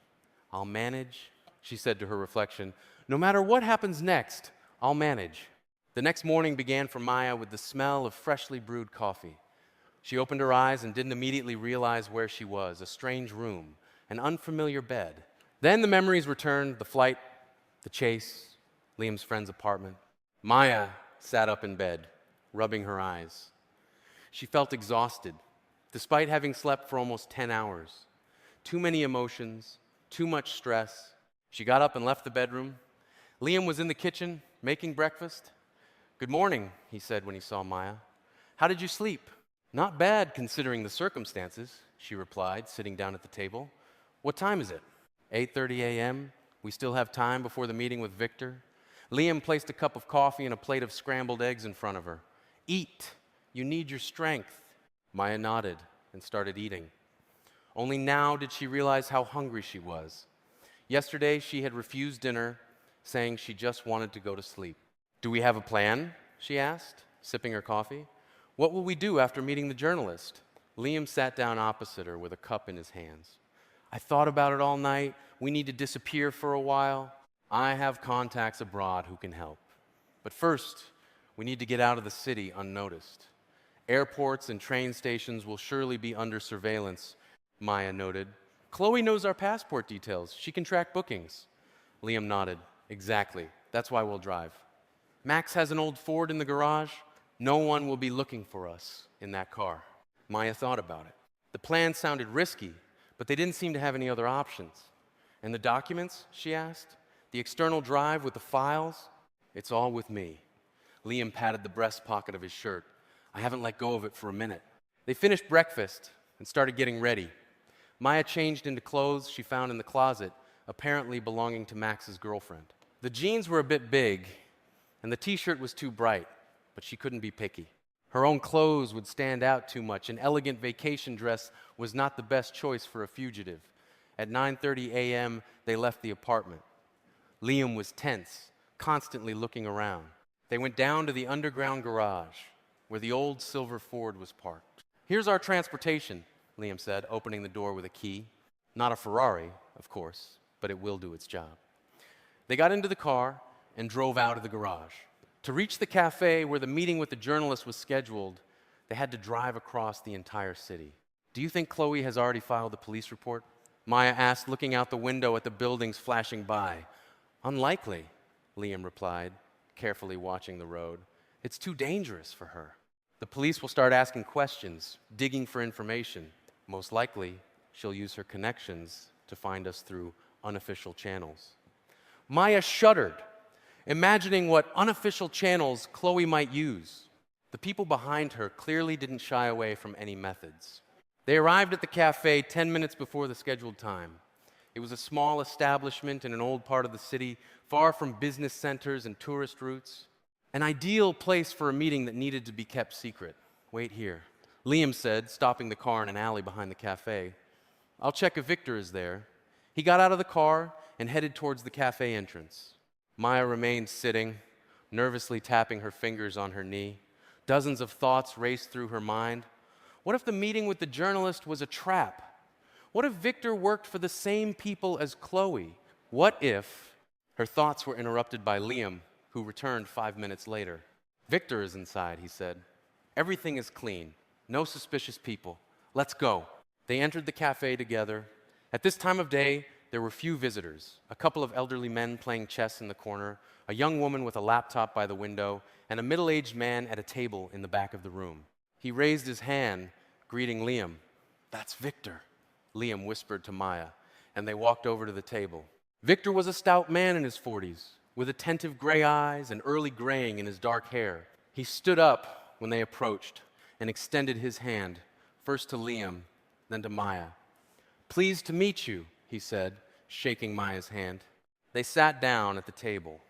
"I'll manage," she said to her reflection. "No matter what happens next, I'll manage." The next morning began for Maya with the smell of freshly brewed coffee. She opened her eyes and didn't immediately realize where she was, a strange room, an unfamiliar bed. Then the memories returned, the flight, the chase, Liam's friend's apartment. Maya sat up in bed, rubbing her eyes. She felt exhausted, despite having slept for almost 10 hours. Too many emotions, too much stress. She got up and left the bedroom. Liam was in the kitchen, making breakfast. "Good morning," he said when he saw Maya. "How did you sleep?" "Not bad, considering the circumstances," she replied, sitting down at the table. "What time is it?" 8:30 a.m. We still have time before the meeting with Victor. Liam placed a cup of coffee and a plate of scrambled eggs in front of her. "Eat. You need your strength." Maya nodded and started eating. Only now did she realize how hungry she was. Yesterday, she had refused dinner, saying she just wanted to go to sleep. "Do we have a plan?" she asked, sipping her coffee. "What will we do after meeting the journalist?" Liam sat down opposite her with a cup in his hands. "I thought about it all night. We need to disappear for a while. I have contacts abroad who can help. But first, we need to get out of the city unnoticed. Airports and train stations will surely be under surveillance," Maya noted. "Chloe knows our passport details. She can track bookings." Liam nodded. "Exactly. That's why we'll drive. Max has an old Ford in the garage. No one will be looking for us in that car." Maya thought about it. The plan sounded risky, but they didn't seem to have any other options. "And the documents?" she asked. "The external drive with the files?" "It's all with me." Liam patted the breast pocket of his shirt. "I haven't let go of it for a minute." They finished breakfast and started getting ready. Maya changed into clothes she found in the closet, apparently belonging to Max's girlfriend. The jeans were a bit big, and the t-shirt was too bright, but she couldn't be picky. Her own clothes would stand out too much. An elegant vacation dress was not the best choice for a fugitive. At 9:30 a.m., they left the apartment. Liam was tense, constantly looking around. They went down to the underground garage, where the old silver Ford was parked. "Here's our transportation," Liam said, opening the door with a key. Not a Ferrari, of course, but it will do its job. They got into the car and drove out of the garage. To reach the cafe where the meeting with the journalist was scheduled, they had to drive across the entire city. "Do you think Chloe has already filed the police report?" Maya asked, looking out the window at the buildings flashing by. "Unlikely," Liam replied, carefully watching the road. "It's too dangerous for her. The police will start asking questions, digging for information. Most likely, she'll use her connections to find us through unofficial channels." Maya shuddered, imagining what unofficial channels Chloe might use. The people behind her clearly didn't shy away from any methods. They arrived at the cafe 10 minutes before the scheduled time. It was a small establishment in an old part of the city, far from business centers and tourist routes. An ideal place for a meeting that needed to be kept secret. "Wait here," Liam said, stopping the car in an alley behind the cafe. "I'll check if Victor is there." He got out of the car and headed towards the cafe entrance. Maya remained sitting, nervously tapping her fingers on her knee. Dozens of thoughts raced through her mind. What if the meeting with the journalist was a trap? What if Victor worked for the same people as Chloe? What if... Her thoughts were interrupted by Liam, who returned 5 minutes later. "Victor is inside," he said. "Everything is clean. No suspicious people. Let's go." They entered the cafe together. At this time of day, there were few visitors. A couple of elderly men playing chess in the corner, a young woman with a laptop by the window, and a middle-aged man at a table in the back of the room. He raised his hand, greeting Liam. "That's Victor," Liam whispered to Maya, and they walked over to the table. Victor was a stout man in his 40s, with attentive gray eyes and early graying in his dark hair. He stood up when they approached and extended his hand, first to Liam, then to Maya. "Pleased to meet you," he said, shaking Maya's hand. They sat down at the table.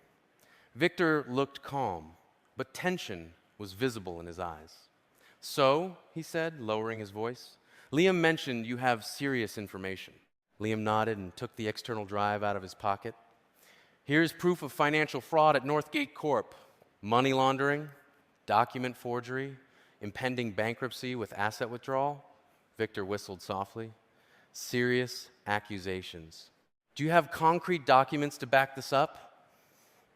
Victor looked calm, but tension was visible in his eyes. "So," he said, lowering his voice, "Liam mentioned you have serious information." Liam nodded and took the external drive out of his pocket. "Here's proof of financial fraud at Northgate Corp. Money laundering, document forgery, impending bankruptcy with asset withdrawal. Victor whistled softly. Serious accusations. Do you have concrete documents to back this up?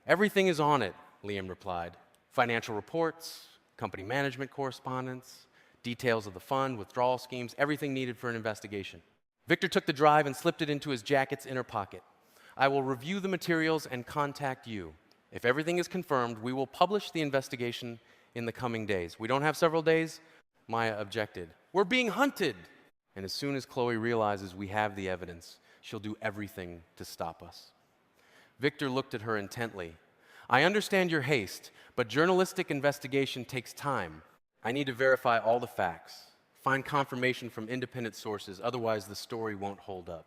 Everything is on it, Liam replied. Financial reports, company management correspondence, details of the fund, withdrawal schemes, everything needed for an investigation. Victor took the drive and slipped it into his jacket's inner pocket. I will review the materials and contact you. If everything is confirmed, we will publish the investigation in the coming days. We don't have several days? Maya objected. We're being hunted. And as soon as Chloe realizes we have the evidence, she'll do everything to stop us. Victor looked at her intently. I understand your haste, but journalistic investigation takes time. I need to verify all the facts, find confirmation from independent sources, otherwise the story won't hold up.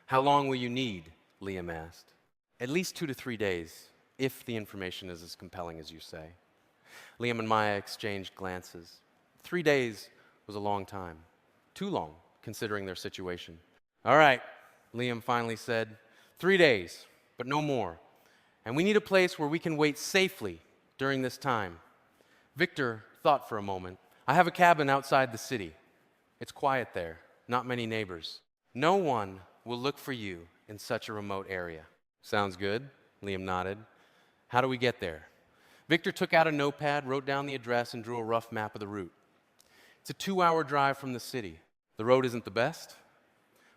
How long will you need? Liam asked. At least 2 to 3 days, if the information is as compelling as you say. Liam and Maya exchanged glances. 3 days was a long time. Too long, considering their situation. All right, Liam finally said. 3 days, but no more. And we need a place where we can wait safely during this time. Victor thought for a moment. I have a cabin outside the city. It's quiet there, not many neighbors. No one will look for you in such a remote area. Sounds good, Liam nodded. How do we get there? Victor took out a notepad, wrote down the address, and drew a rough map of the route. It's a 2-hour drive from the city. The road isn't the best,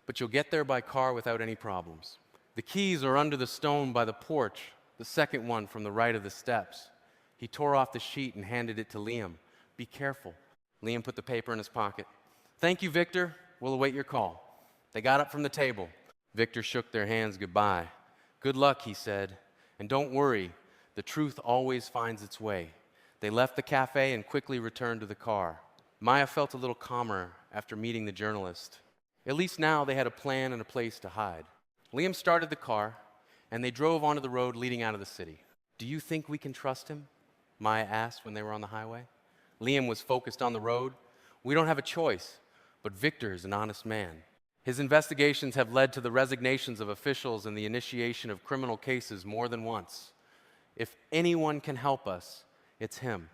but you'll get there by car without any problems. The keys are under the stone by the porch, the second one from the right of the steps. He tore off the sheet and handed it to Liam. Be careful. Liam put the paper in his pocket. Thank you, Victor. We'll await your call. They got up from the table. Victor shook their hands goodbye. Good luck, he said. And don't worry, the truth always finds its way. They left the cafe and quickly returned to the car. Maya felt a little calmer after meeting the journalist. At least now they had a plan and a place to hide. Liam started the car, and they drove onto the road leading out of the city. Do you think we can trust him? Maya asked when they were on the highway. Liam was focused on the road. We don't have a choice, but Victor is an honest man. His investigations have led to the resignations of officials and the initiation of criminal cases more than once. If anyone can help us, it's him.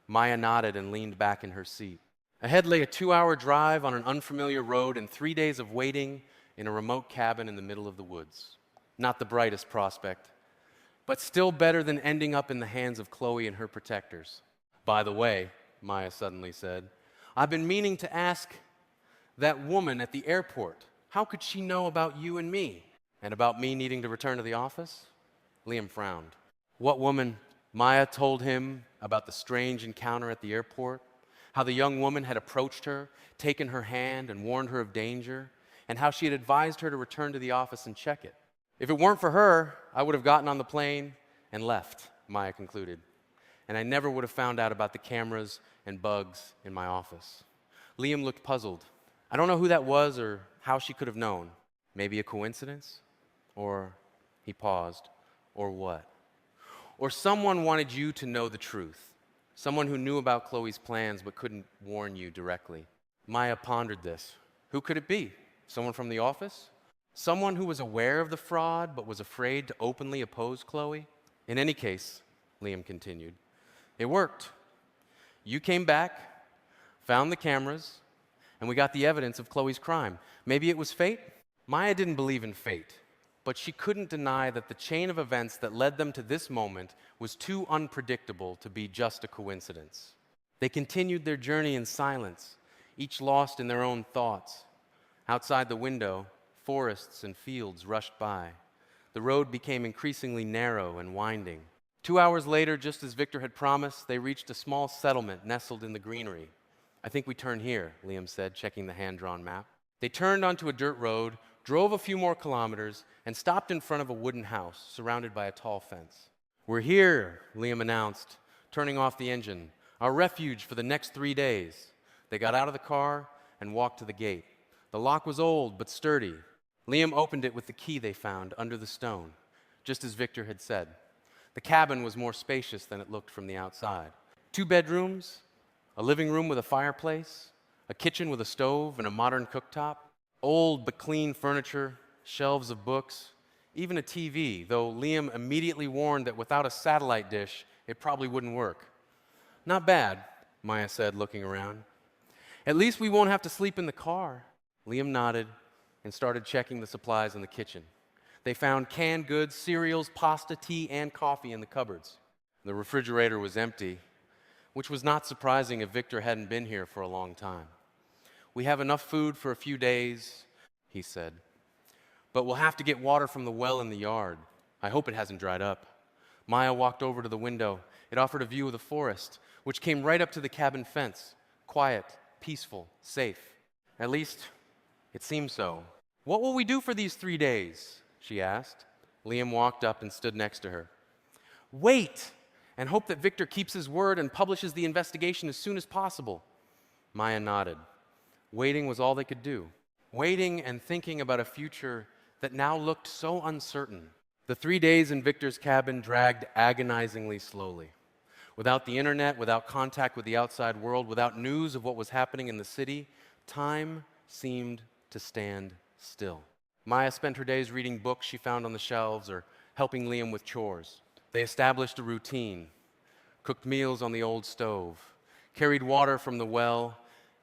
Maya nodded and leaned back in her seat. Ahead lay a 2-hour drive on an unfamiliar road and 3 days of waiting in a remote cabin in the middle of the woods. Not the brightest prospect, but still better than ending up in the hands of Chloe and her protectors. By the way, Maya suddenly said, I've been meaning to ask that woman at the airport. How could she know about you and me? And about me needing to return to the office? Liam frowned. What woman? Maya told him about the strange encounter at the airport, how the young woman had approached her, taken her hand, and warned her of danger, and how she had advised her to return to the office and check it. If it weren't for her, I would have gotten on the plane and left, Maya concluded. And I never would have found out about the cameras and bugs in my office. Liam looked puzzled. I don't know who that was or how she could have known. Maybe a coincidence? Or, he paused, or what? Or someone wanted you to know the truth. Someone who knew about Chloe's plans but couldn't warn you directly. Maya pondered this. Who could it be? Someone from the office? Someone who was aware of the fraud but was afraid to openly oppose Chloe? In any case, Liam continued, it worked. You came back, found the cameras, and we got the evidence of Chloe's crime. Maybe it was fate? Maya didn't believe in fate, but she couldn't deny that the chain of events that led them to this moment was too unpredictable to be just a coincidence. They continued their journey in silence, each lost in their own thoughts. Outside the window, forests and fields rushed by. The road became increasingly narrow and winding. 2 hours later, just as Victor had promised, they reached a small settlement nestled in the greenery. I think we turn here, Liam said, checking the hand-drawn map. They turned onto a dirt road, drove a few more kilometers, and stopped in front of a wooden house surrounded by a tall fence. We're here, Liam announced, turning off the engine. Our refuge for the next 3 days. They got out of the car and walked to the gate. The lock was old but sturdy. Liam opened it with the key they found under the stone, just as Victor had said. The cabin was more spacious than it looked from the outside. 2 bedrooms, a living room with a fireplace, a kitchen with a stove and a modern cooktop, old but clean furniture, shelves of books, even a TV, though Liam immediately warned that without a satellite dish, it probably wouldn't work. Not bad, Maya said, looking around. At least we won't have to sleep in the car. Liam nodded and started checking the supplies in the kitchen. They found canned goods, cereals, pasta, tea, and coffee in the cupboards. The refrigerator was empty, which was not surprising if Victor hadn't been here for a long time. "We have enough food for a few days," he said, "but we'll have to get water from the well in the yard. I hope it hasn't dried up." Maya walked over to the window. It offered a view of the forest, which came right up to the cabin fence. Quiet, peaceful, safe. At least, it seemed so. "What will we do for these 3 days?" she asked. Liam walked up and stood next to her. "Wait, and hope that Victor keeps his word and publishes the investigation as soon as possible." Maya nodded. Waiting was all they could do. Waiting and thinking about a future that now looked so uncertain. The 3 days in Victor's cabin dragged agonizingly slowly. Without the internet, without contact with the outside world, without news of what was happening in the city, time seemed to stand still. Maya spent her days reading books she found on the shelves or helping Liam with chores. They established a routine, cooked meals on the old stove, carried water from the well,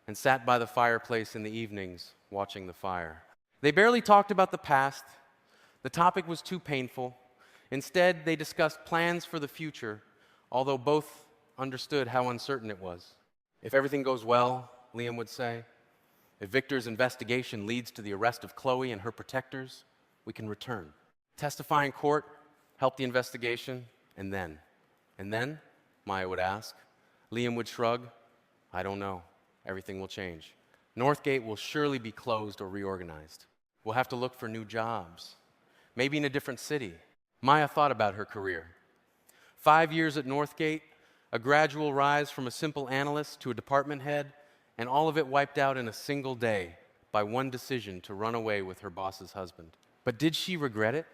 and sat by the fireplace in the evenings watching the fire. They barely talked about the past. The topic was too painful. Instead, they discussed plans for the future, although both understood how uncertain it was. "If everything goes well," Liam would say, "if Victor's investigation leads to the arrest of Chloe and her protectors, we can return. Testify in court, help the investigation, and then?" "And then?" Maya would ask. Liam would shrug. "I don't know. Everything will change. Northgate will surely be closed or reorganized. We'll have to look for new jobs, maybe in a different city." Maya thought about her career. 5 years at Northgate, a gradual rise from a simple analyst to a department head, and all of it wiped out in a single day by one decision to run away with her boss's husband. But did she regret it?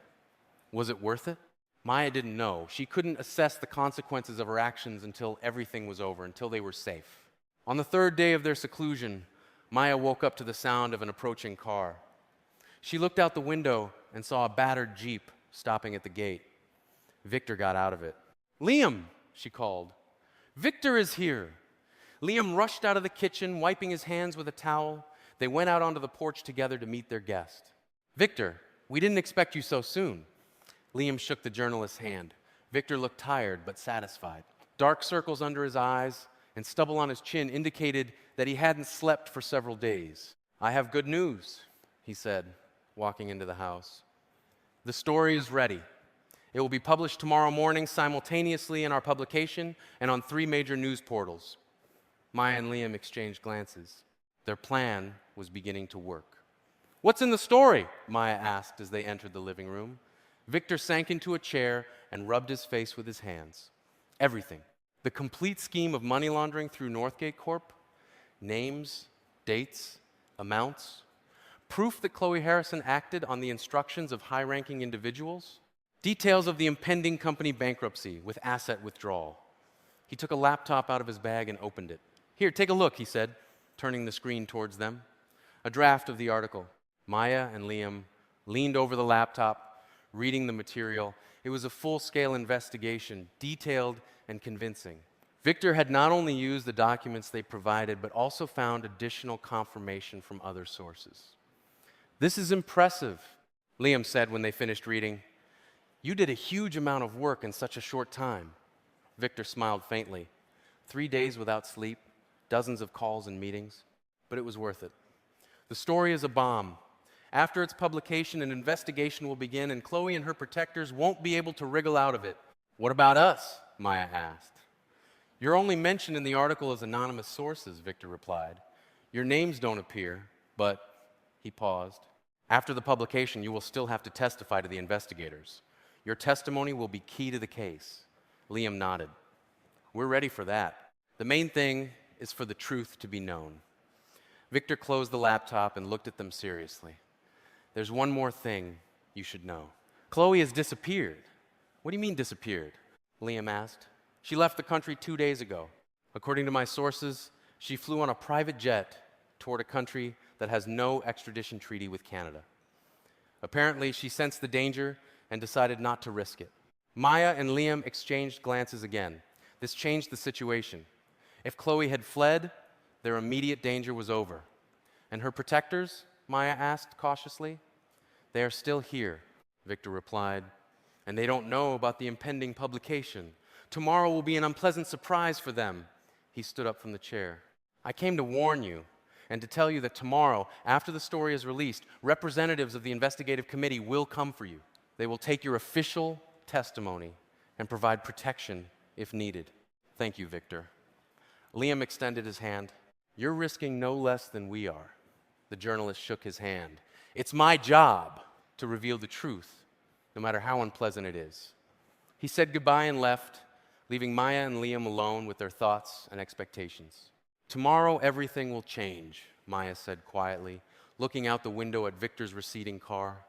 Was it worth it? Maya didn't know. She couldn't assess the consequences of her actions until everything was over, until they were safe. On the 3rd day of their seclusion, Maya woke up to the sound of an approaching car. She looked out the window and saw a battered Jeep stopping at the gate. Victor got out of it. "Liam," she called. "Victor is here." Liam rushed out of the kitchen, wiping his hands with a towel. They went out onto the porch together to meet their guest. "Victor, we didn't expect you so soon." Liam shook the journalist's hand. Victor looked tired but satisfied. Dark circles under his eyes and stubble on his chin indicated that he hadn't slept for several days. "I have good news," he said, walking into the house. "The story is ready. It will be published tomorrow morning simultaneously in our publication and on 3 major news portals." Maya and Liam exchanged glances. Their plan was beginning to work. "What's in the story?" Maya asked as they entered the living room. Victor sank into a chair and rubbed his face with his hands. "Everything. The complete scheme of money laundering through Northgate Corp. Names, dates, amounts. Proof that Chloe Harrison acted on the instructions of high-ranking individuals. Details of the impending company bankruptcy with asset withdrawal." He took a laptop out of his bag and opened it. "Here, take a look," he said, turning the screen towards them. A draft of the article. Maya and Liam leaned over the laptop, reading the material. It was a full-scale investigation, detailed and convincing. Victor had not only used the documents they provided, but also found additional confirmation from other sources. "This is impressive," Liam said when they finished reading. "You did a huge amount of work in such a short time." Victor smiled faintly. 3 days without sleep, dozens of calls and meetings, but it was worth it. "The story is a bomb. After its publication, an investigation will begin, and Chloe and her protectors won't be able to wriggle out of it." "What about us?" Maya asked. "You're only mentioned in the article as anonymous sources," Victor replied. "Your names don't appear, but," he paused, "after the publication, you will still have to testify to the investigators. Your testimony will be key to the case." Liam nodded. "We're ready for that. The main thing is for the truth to be known." Victor closed the laptop and looked at them seriously. "There's one more thing you should know. Chloe has disappeared." "What do you mean disappeared?" Liam asked. "She left the country 2 days ago. According to my sources, she flew on a private jet toward a country that has no extradition treaty with Canada. Apparently, she sensed the danger and decided not to risk it." Maya and Liam exchanged glances again. This changed the situation. If Chloe had fled, Their immediate danger was over. And her protectors? Maya asked cautiously. They are still here, Victor replied, and they don't know about the impending publication. Tomorrow will be an unpleasant surprise for them. He stood up from the chair. I came to warn you and to tell you that tomorrow, after the story is released, representatives of the investigative committee will come for you. They will take your official testimony and provide protection if needed. Thank you, Victor. Liam extended his hand. You're risking no less than we are. The journalist shook his hand. It's my job to reveal the truth, no matter how unpleasant it is. He said goodbye and left, leaving Maya and Liam alone with their thoughts and expectations. Tomorrow everything will change, Maya said quietly, looking out the window at Victor's receding car.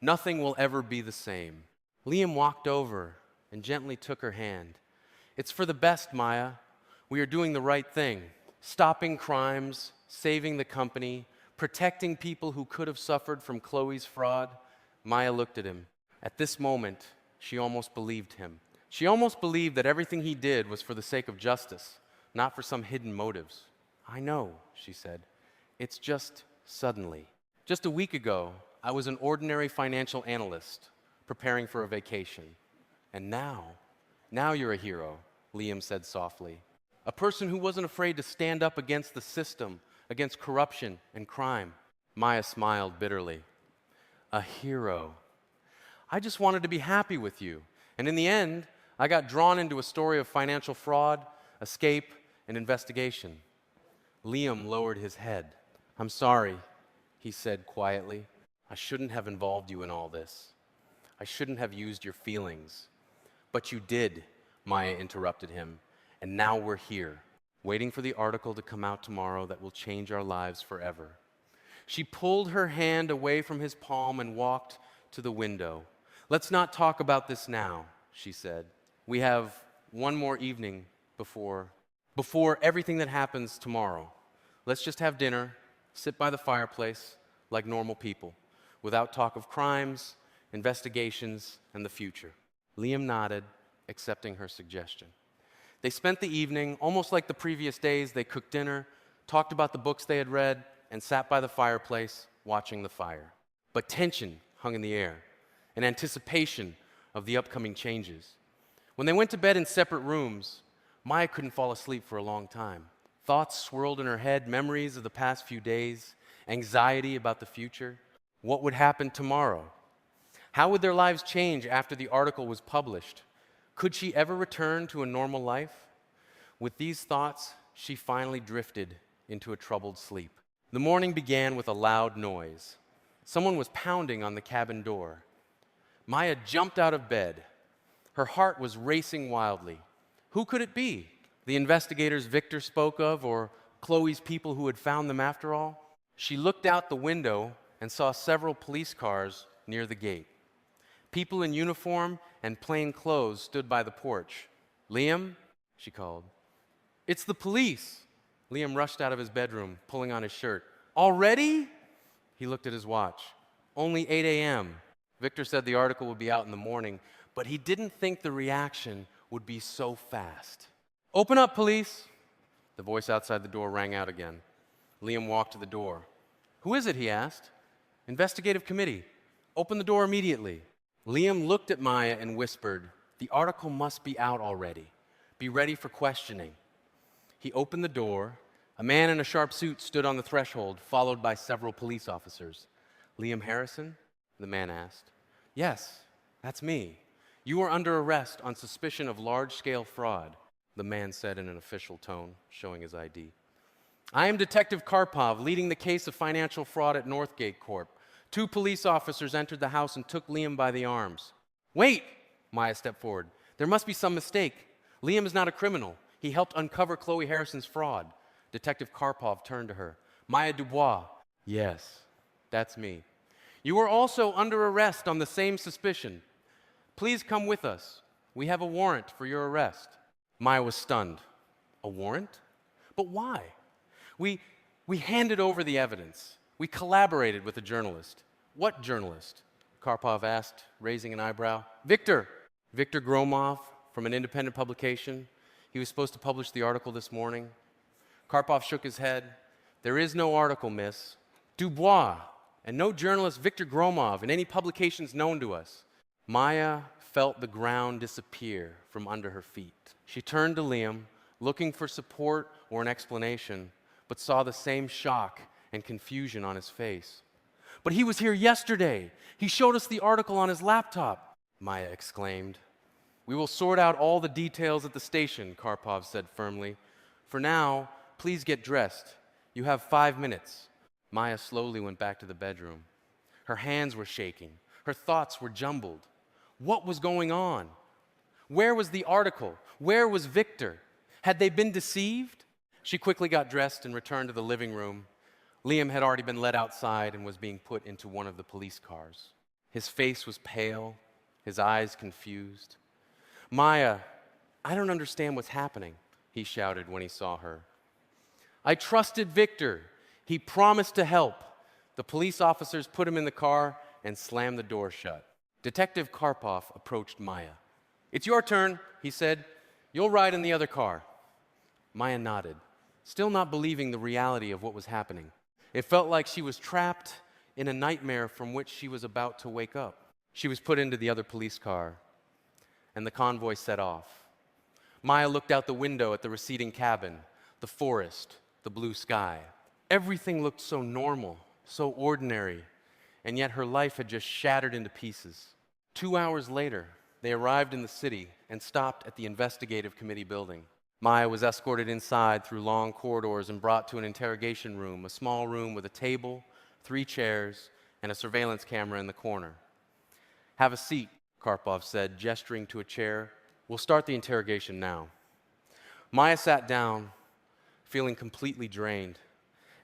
Nothing will ever be the same. Liam walked over and gently took her hand. It's for the best, Maya. We are doing the right thing, stopping crimes, saving the company, protecting people who could have suffered from Chloe's fraud. Maya looked at him. At this moment, she almost believed him. She almost believed that everything he did was for the sake of justice, not for some hidden motives. I know, she said. It's just suddenly. Just a week ago, I was an ordinary financial analyst preparing for a vacation. And now you're a hero, Liam said softly. A person who wasn't afraid to stand up against the system, against corruption and crime. Maya smiled bitterly. A hero. I just wanted to be happy with you. And in the end, I got drawn into a story of financial fraud, escape, and investigation. Liam lowered his head. I'm sorry, he said quietly. I shouldn't have involved you in all this. I shouldn't have used your feelings. But you did, Maya interrupted him. And now we're here, waiting for the article to come out tomorrow that will change our lives forever. She pulled her hand away from his palm and walked to the window. Let's not talk about this now, she said. We have one more evening before everything that happens tomorrow. Let's just have dinner, sit by the fireplace like normal people, without talk of crimes, investigations, and the future. Liam nodded, accepting her suggestion. They spent the evening, almost like the previous days. They cooked dinner, talked about the books they had read, and sat by the fireplace watching the fire. But tension hung in the air, in anticipation of the upcoming changes. When they went to bed in separate rooms, Maya couldn't fall asleep for a long time. Thoughts swirled in her head, memories of the past few days, anxiety about the future. What would happen tomorrow? How would their lives change after the article was published? Could she ever return to a normal life? With these thoughts, she finally drifted into a troubled sleep. The morning began with a loud noise. Someone was pounding on the cabin door. Maya jumped out of bed. Her heart was racing wildly. Who could it be? The investigators Victor spoke of, or Chloe's people who had found them after all? She looked out the window and saw several police cars near the gate. People in uniform and plain clothes stood by the porch. Liam, she called. It's the police. Liam rushed out of his bedroom, pulling on his shirt. Already? He looked at his watch. Only 8 a.m. Victor said the article would be out in the morning, but he didn't think the reaction would be so fast. Open up, police. The voice outside the door rang out again. Liam walked to the door. Who is it, he asked. Investigative committee. Open the door immediately. Liam looked at Maya and whispered, the article must be out already. Be ready for questioning. He opened the door. A man in a sharp suit stood on the threshold, followed by several police officers. Liam Harrison? The man asked. Yes, that's me. You are under arrest on suspicion of large-scale fraud, the man said in an official tone, showing his ID. I am Detective Karpov, leading the case of financial fraud at Northgate Corp. 2 police officers entered the house and took Liam by the arms. Wait, Maya stepped forward. There must be some mistake. Liam is not a criminal. He helped uncover Chloe Harrison's fraud. Detective Karpov turned to her. Maya Dubois. Yes, that's me. You are also under arrest on the same suspicion. Please come with us. We have a warrant for your arrest. Maya was stunned. A warrant? But why? We handed over the evidence. We collaborated with a journalist. What journalist? Karpov asked, raising an eyebrow. Victor Gromov from an independent publication. He was supposed to publish the article this morning. Karpov shook his head. There is no article, miss. Dubois, and no journalist Viktor Gromov in any publications known to us. Maya felt the ground disappear from under her feet. She turned to Liam, looking for support or an explanation, but saw the same shock and confusion on his face. But he was here yesterday. He showed us the article on his laptop, Maya exclaimed. We will sort out all the details at the station, Karpov said firmly. For now, please get dressed. You have 5 minutes. Maya slowly went back to the bedroom. Her hands were shaking. Her thoughts were jumbled. What was going on? Where was the article? Where was Victor? Had they been deceived? She quickly got dressed and returned to the living room. Liam had already been led outside and was being put into one of the police cars. His face was pale, his eyes confused. Maya, I don't understand what's happening, he shouted when he saw her. I trusted Victor. He promised to help. The police officers put him in the car and slammed the door shut. Detective Karpov approached Maya. It's your turn, he said. You'll ride in the other car. Maya nodded, still not believing the reality of what was happening. It felt like she was trapped in a nightmare from which she was about to wake up. She was put into the other police car, and the convoy set off. Maya looked out the window at the receding cabin, the forest, the blue sky. Everything looked so normal, so ordinary, and yet her life had just shattered into pieces. 2 hours later, they arrived in the city and stopped at the investigative committee building. Maya was escorted inside through long corridors and brought to an interrogation room, a small room with a table, 3 chairs, and a surveillance camera in the corner. Have a seat, Karpov said, gesturing to a chair. We'll start the interrogation now. Maya sat down, feeling completely drained.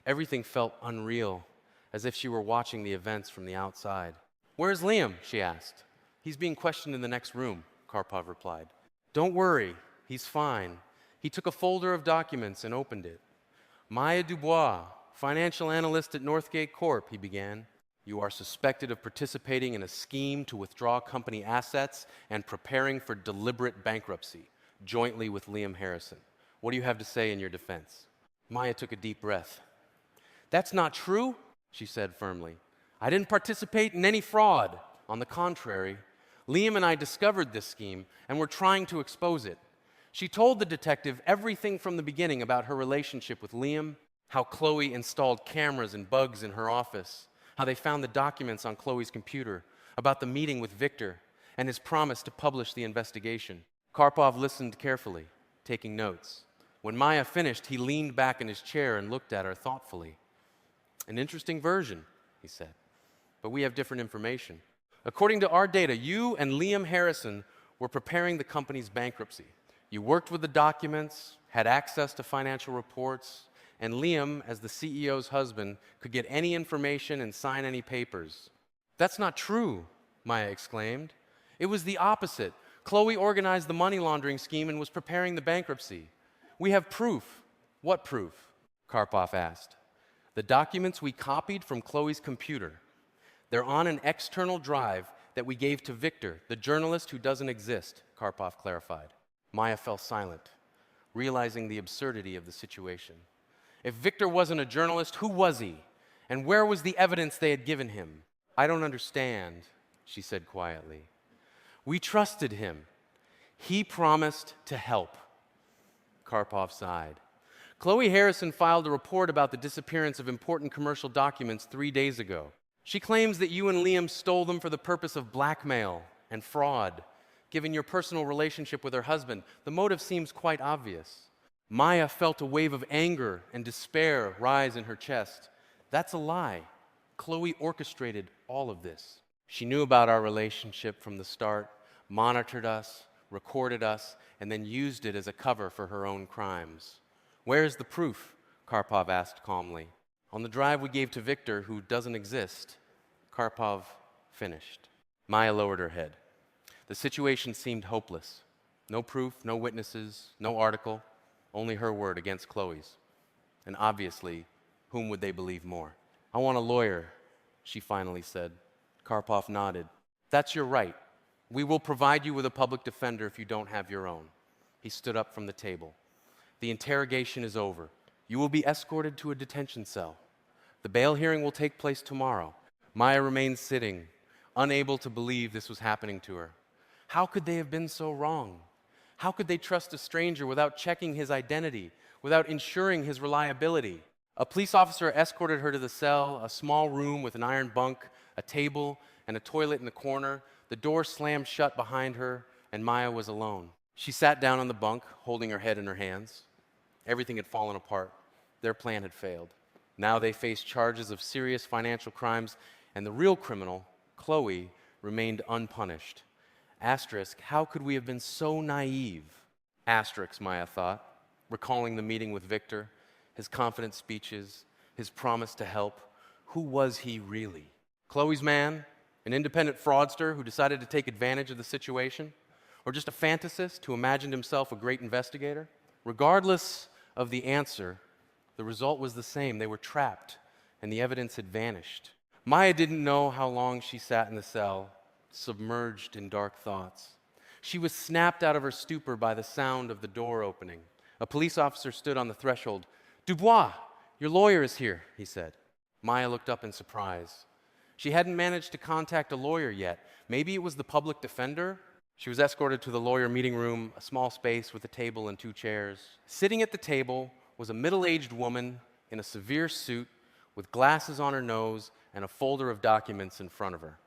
Everything felt unreal, as if she were watching the events from the outside. Where's Liam? She asked. He's being questioned in the next room, Karpov replied. Don't worry, he's fine. He took a folder of documents and opened it. Maya Dubois, financial analyst at Northgate Corp., he began. You are suspected of participating in a scheme to withdraw company assets and preparing for deliberate bankruptcy, jointly with Liam Harrison. What do you have to say in your defense? Maya took a deep breath. That's not true, she said firmly. I didn't participate in any fraud. On the contrary, Liam and I discovered this scheme and were trying to expose it. She told the detective everything from the beginning about her relationship with Liam, how Chloe installed cameras and bugs in her office, how they found the documents on Chloe's computer, about the meeting with Victor, and his promise to publish the investigation. Karpov listened carefully, taking notes. When Maya finished, he leaned back in his chair and looked at her thoughtfully. An interesting version, he said, but we have different information. According to our data, you and Liam Harrison were preparing the company's bankruptcy. You worked with the documents, had access to financial reports, and Liam, as the CEO's husband, could get any information and sign any papers. That's not true, Maya exclaimed. It was the opposite. Chloe organized the money laundering scheme and was preparing the bankruptcy. We have proof. What proof? Karpov asked. The documents we copied from Chloe's computer. They're on an external drive that we gave to Victor, the journalist who doesn't exist, Karpov clarified. Maya fell silent, realizing the absurdity of the situation. If Victor wasn't a journalist, who was he? And where was the evidence they had given him? I don't understand, she said quietly. We trusted him. He promised to help. Karpov sighed. Chloe Harrison filed a report about the disappearance of important commercial documents 3 days ago. She claims that you and Liam stole them for the purpose of blackmail and fraud. Given your personal relationship with her husband, the motive seems quite obvious. Maya felt a wave of anger and despair rise in her chest. That's a lie. Chloe orchestrated all of this. She knew about our relationship from the start, monitored us, recorded us, and then used it as a cover for her own crimes. Where's the proof? Karpov asked calmly. On the drive we gave to Victor, who doesn't exist. Karpov finished. Maya lowered her head. The situation seemed hopeless. No proof, no witnesses, no article, only her word against Chloe's. And obviously, whom would they believe more? I want a lawyer, she finally said. Karpov nodded. That's your right. We will provide you with a public defender if you don't have your own. He stood up from the table. The interrogation is over. You will be escorted to a detention cell. The bail hearing will take place tomorrow. Maya remained sitting, unable to believe this was happening to her. How could they have been so wrong? How could they trust a stranger without checking his identity, without ensuring his reliability? A police officer escorted her to the cell, a small room with an iron bunk, a table, and a toilet in the corner. The door slammed shut behind her, and Maya was alone. She sat down on the bunk, holding her head in her hands. Everything had fallen apart. Their plan had failed. Now they faced charges of serious financial crimes, and the real criminal, Chloe, remained unpunished. Asterisk, how could we have been so naive? Asterisk, Maya thought, recalling the meeting with Victor, his confident speeches, his promise to help. Who was he really? Chloe's man? An independent fraudster who decided to take advantage of the situation? Or just a fantasist who imagined himself a great investigator? Regardless of the answer, the result was the same. They were trapped, and the evidence had vanished. Maya didn't know how long she sat in the cell, submerged in dark thoughts. She was snapped out of her stupor by the sound of the door opening. A police officer stood on the threshold. "Dubois, your lawyer is here," he said. Maya looked up in surprise. She hadn't managed to contact a lawyer yet. Maybe it was the public defender? She was escorted to the lawyer meeting room, a small space with a table and 2 chairs. Sitting at the table was a middle-aged woman in a severe suit with glasses on her nose and a folder of documents in front of her.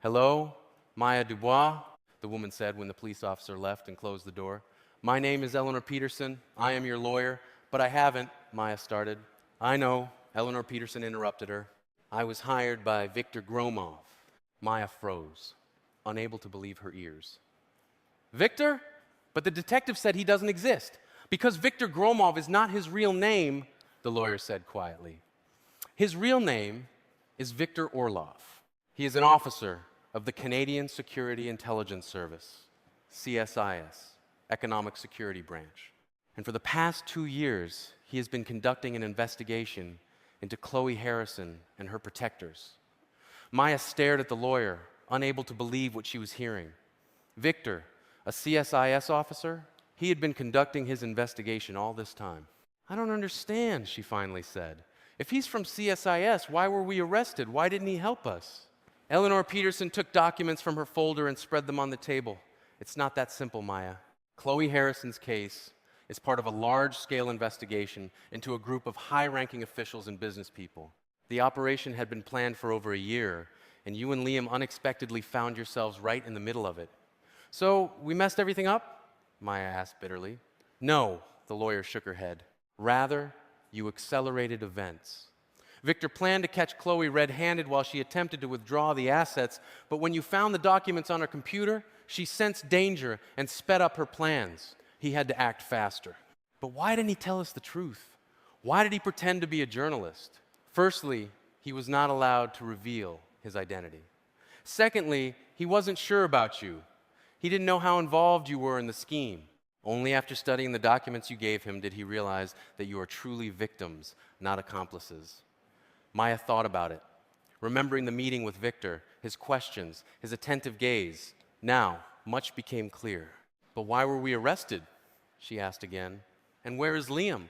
"Hello, Maya Dubois," the woman said when the police officer left and closed the door. "My name is Eleanor Peterson. I am your lawyer." "But I haven't," Maya started. "I know," Eleanor Peterson interrupted her. "I was hired by Victor Gromov." Maya froze, unable to believe her ears. "Victor? But the detective said he doesn't exist." "Because Victor Gromov is not his real name," the lawyer said quietly. "His real name is Victor Orlov. He is an officer of the Canadian Security Intelligence Service, CSIS, Economic Security Branch. And for the past 2 years, he has been conducting an investigation into Chloe Harrison and her protectors." Maya stared at the lawyer, unable to believe what she was hearing. Victor, a CSIS officer, he had been conducting his investigation all this time. "I don't understand," she finally said. "If he's from CSIS, why were we arrested? Why didn't he help us?" Eleanor Peterson took documents from her folder and spread them on the table. "It's not that simple, Maya. Chloe Harrison's case is part of a large-scale investigation into a group of high-ranking officials and business people. The operation had been planned for over a year, and you and Liam unexpectedly found yourselves right in the middle of it. So we messed everything up?" Maya asked bitterly. "No," the lawyer shook her head. "Rather, you accelerated events. Victor planned to catch Chloe red-handed while she attempted to withdraw the assets, but when you found the documents on her computer, she sensed danger and sped up her plans. He had to act faster." "But why didn't he tell us the truth? Why did he pretend to be a journalist?" "Firstly, he was not allowed to reveal his identity. Secondly, he wasn't sure about you. He didn't know how involved you were in the scheme. Only after studying the documents you gave him did he realize that you are truly victims, not accomplices." Maya thought about it, remembering the meeting with Victor, his questions, his attentive gaze. Now, much became clear. "But why were we arrested?" she asked again. "And where is Liam?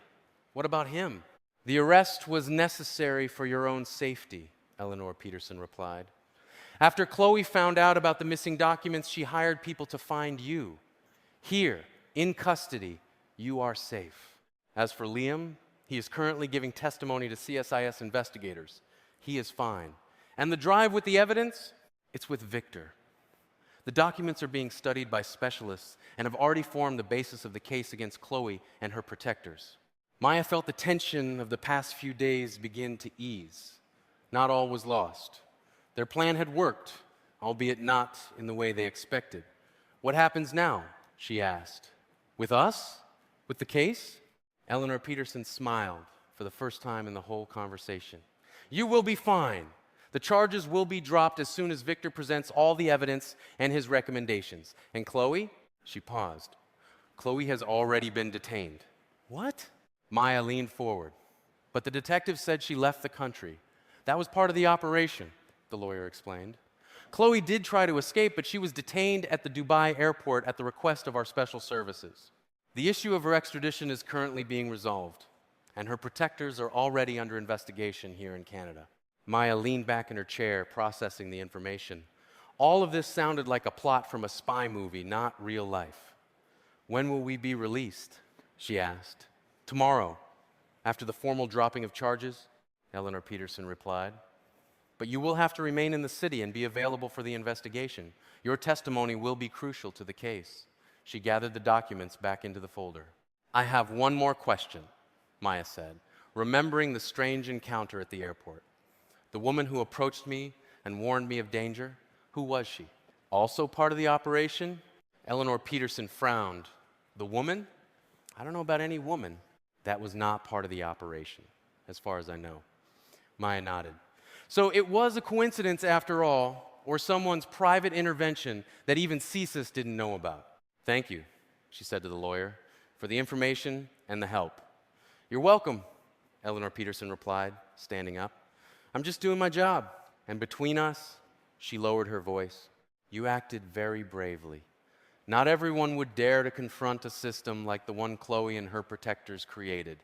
What about him?" "The arrest was necessary for your own safety," Eleanor Peterson replied. "After Chloe found out about the missing documents, she hired people to find you. Here, in custody, you are safe. As for Liam, he is currently giving testimony to CSIS investigators. He is fine. And the drive with the evidence? It's with Victor. The documents are being studied by specialists and have already formed the basis of the case against Chloe and her protectors." Maya felt the tension of the past few days begin to ease. Not all was lost. Their plan had worked, albeit not in the way they expected. "What happens now?" she asked. "With us? With the case?" Eleanor Peterson smiled for the first time in the whole conversation. "You will be fine. The charges will be dropped as soon as Victor presents all the evidence and his recommendations. And Chloe?" She paused. "Chloe has already been detained." "What?" Maya leaned forward. "But the detective said she left the country. That was part of the operation," the lawyer explained. "Chloe did try to escape, but she was detained at the Dubai airport at the request of our special services. The issue of her extradition is currently being resolved. and her protectors are already under investigation here in Canada. Maya leaned back in her chair, processing the information. All of this sounded like a plot from a spy movie, not real life. "When will we be released?" she asked. "Tomorrow, after the formal dropping of charges," Eleanor Peterson replied. "But you will have to remain in the city and be available for the investigation. Your testimony will be crucial to the case." She gathered the documents back into the folder. "I have one more question," Maya said, remembering the strange encounter at the airport. "The woman who approached me and warned me of danger, who was she? Also part of the operation?" Eleanor Peterson frowned. "The woman? I don't know about any woman. That was not part of the operation, as far as I know." Maya nodded. "So it was a coincidence after all, or someone's private intervention that even CSIS didn't know about." "Thank you," she said to the lawyer, "for the information and the help." "You're welcome," Eleanor Peterson replied, standing up. "I'm just doing my job." And between us, she lowered her voice, "You acted very bravely. Not everyone would dare to confront a system like the one Chloe and her protectors created."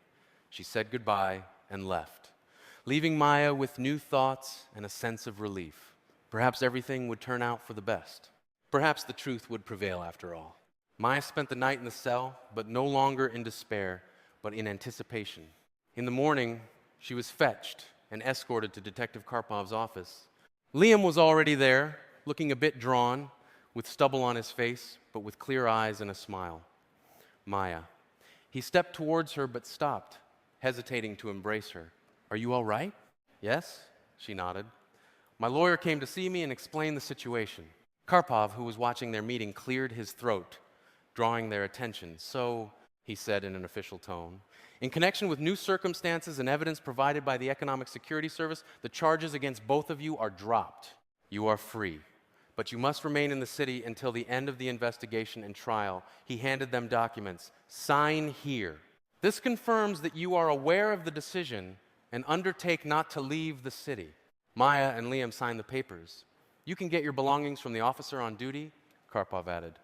She said goodbye and left, leaving Maya with new thoughts and a sense of relief. Perhaps everything would turn out for the best. Perhaps the truth would prevail after all. Maya spent the night in the cell, but no longer in despair, but in anticipation. In the morning, she was fetched and escorted to Detective Karpov's office. Liam was already there, looking a bit drawn, with stubble on his face, but with clear eyes and a smile. "Maya." He stepped towards her but stopped, hesitating to embrace her. "Are you all right?" "Yes," she nodded. "My lawyer came to see me and explain the situation." Karpov, who was watching their meeting, cleared his throat, drawing their attention. "So," he said in an official tone, "in connection with new circumstances and evidence provided by the Economic Security Service, the charges against both of you are dropped. You are free. But you must remain in the city until the end of the investigation and trial." He handed them documents. "Sign here. This confirms that you are aware of the decision and undertake not to leave the city." Maya and Liam signed the papers. "You can get your belongings from the officer on duty," Karpov added.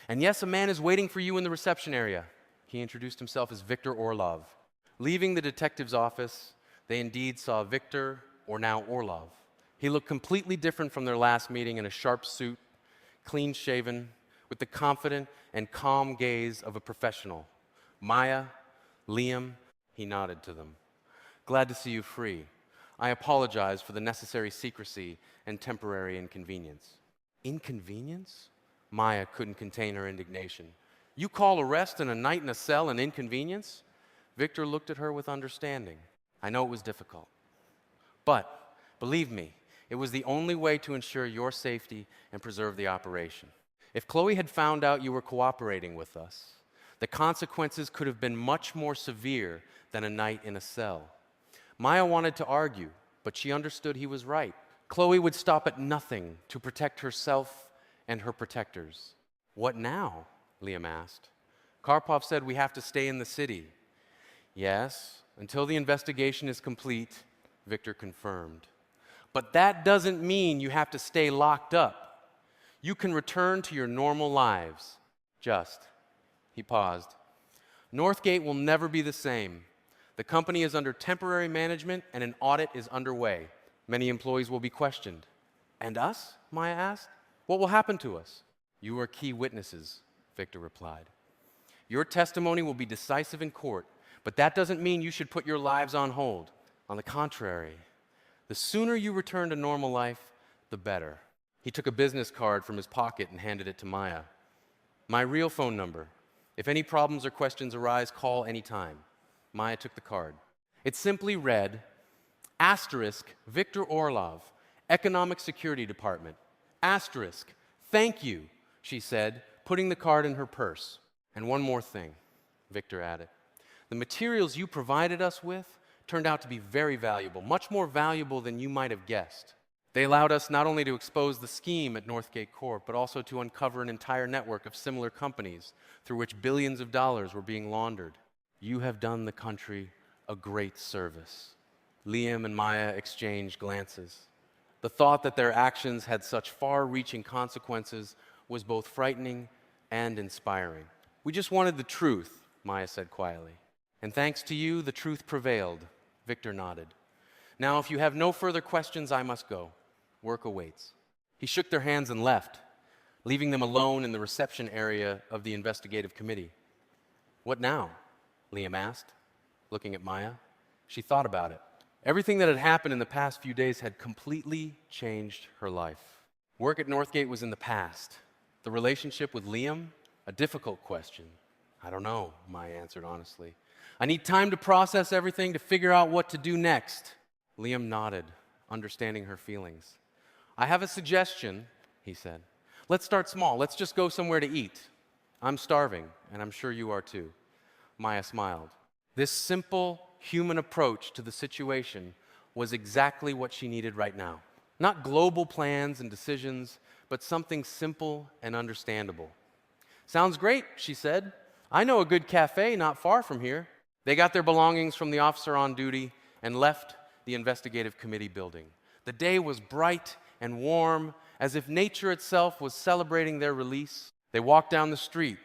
"And yes, a man is waiting for you in the reception area." He introduced himself as Victor Orlov. Leaving the detective's office, they indeed saw Victor, or now Orlov. He looked completely different from their last meeting, in a sharp suit, clean-shaven, with the confident and calm gaze of a professional. "Maya, Liam," he nodded to them. "Glad to see you free. I apologize for the necessary secrecy and temporary inconvenience." "Inconvenience?" Maya couldn't contain her indignation. "You call arrest and a night in a cell an inconvenience?" Victor looked at her with understanding. "I know it was difficult. But, believe me, it was the only way to ensure your safety and preserve the operation. If Chloe had found out you were cooperating with us, the consequences could have been much more severe than a night in a cell." Maya wanted to argue, but she understood he was right. Chloe would stop at nothing to protect herself and her protectors. "What now?" Liam asked. "Karpov said we have to stay in the city." "Yes, until the investigation is complete," Victor confirmed. "But that doesn't mean you have to stay locked up. You can return to your normal lives." He paused. "Northgate will never be the same. The company is under temporary management and an audit is underway. Many employees will be questioned." "And us?" Maya asked. "What will happen to us?" "You are key witnesses," Victor replied. "Your testimony will be decisive in court, but that doesn't mean you should put your lives on hold. On the contrary, the sooner you return to normal life, the better." He took a business card from his pocket and handed it to Maya. "My real phone number. If any problems or questions arise, call anytime." Maya took the card. It simply read, *Victor Orlov, Economic Security Department. Thank you, she said, putting the card in her purse. "And one more thing," Victor added. "The materials you provided us with turned out to be very valuable, much more valuable than you might have guessed. They allowed us not only to expose the scheme at Northgate Corp, but also to uncover an entire network of similar companies through which billions of dollars were being laundered. You have done the country a great service." Liam and Maya exchanged glances. The thought that their actions had such far-reaching consequences was both frightening and inspiring. "We just wanted the truth," Maya said quietly. And thanks to you, the truth prevailed. Victor nodded. Now, if you have no further questions, I must go. Work awaits. He shook their hands and left, leaving them alone in the reception area of the investigative committee. What now? Liam asked, looking at Maya. She thought about it. Everything that had happened in the past few days had completely changed her life. Work at Northgate was in the past. The relationship with Liam, a difficult question. I don't know, Maya answered honestly. I need time to process everything, to figure out what to do next. Liam nodded, understanding her feelings. I have a suggestion, he said. Let's start small. Let's just go somewhere to eat. I'm starving, and I'm sure you are too. Maya smiled. This simple human approach to the situation was exactly what she needed right now. Not global plans and decisions, but something simple and understandable. Sounds great, she said. I know a good cafe not far from here. They got their belongings from the officer on duty and left the investigative committee building. The day was bright and warm, as if nature itself was celebrating their release. They walked down the street,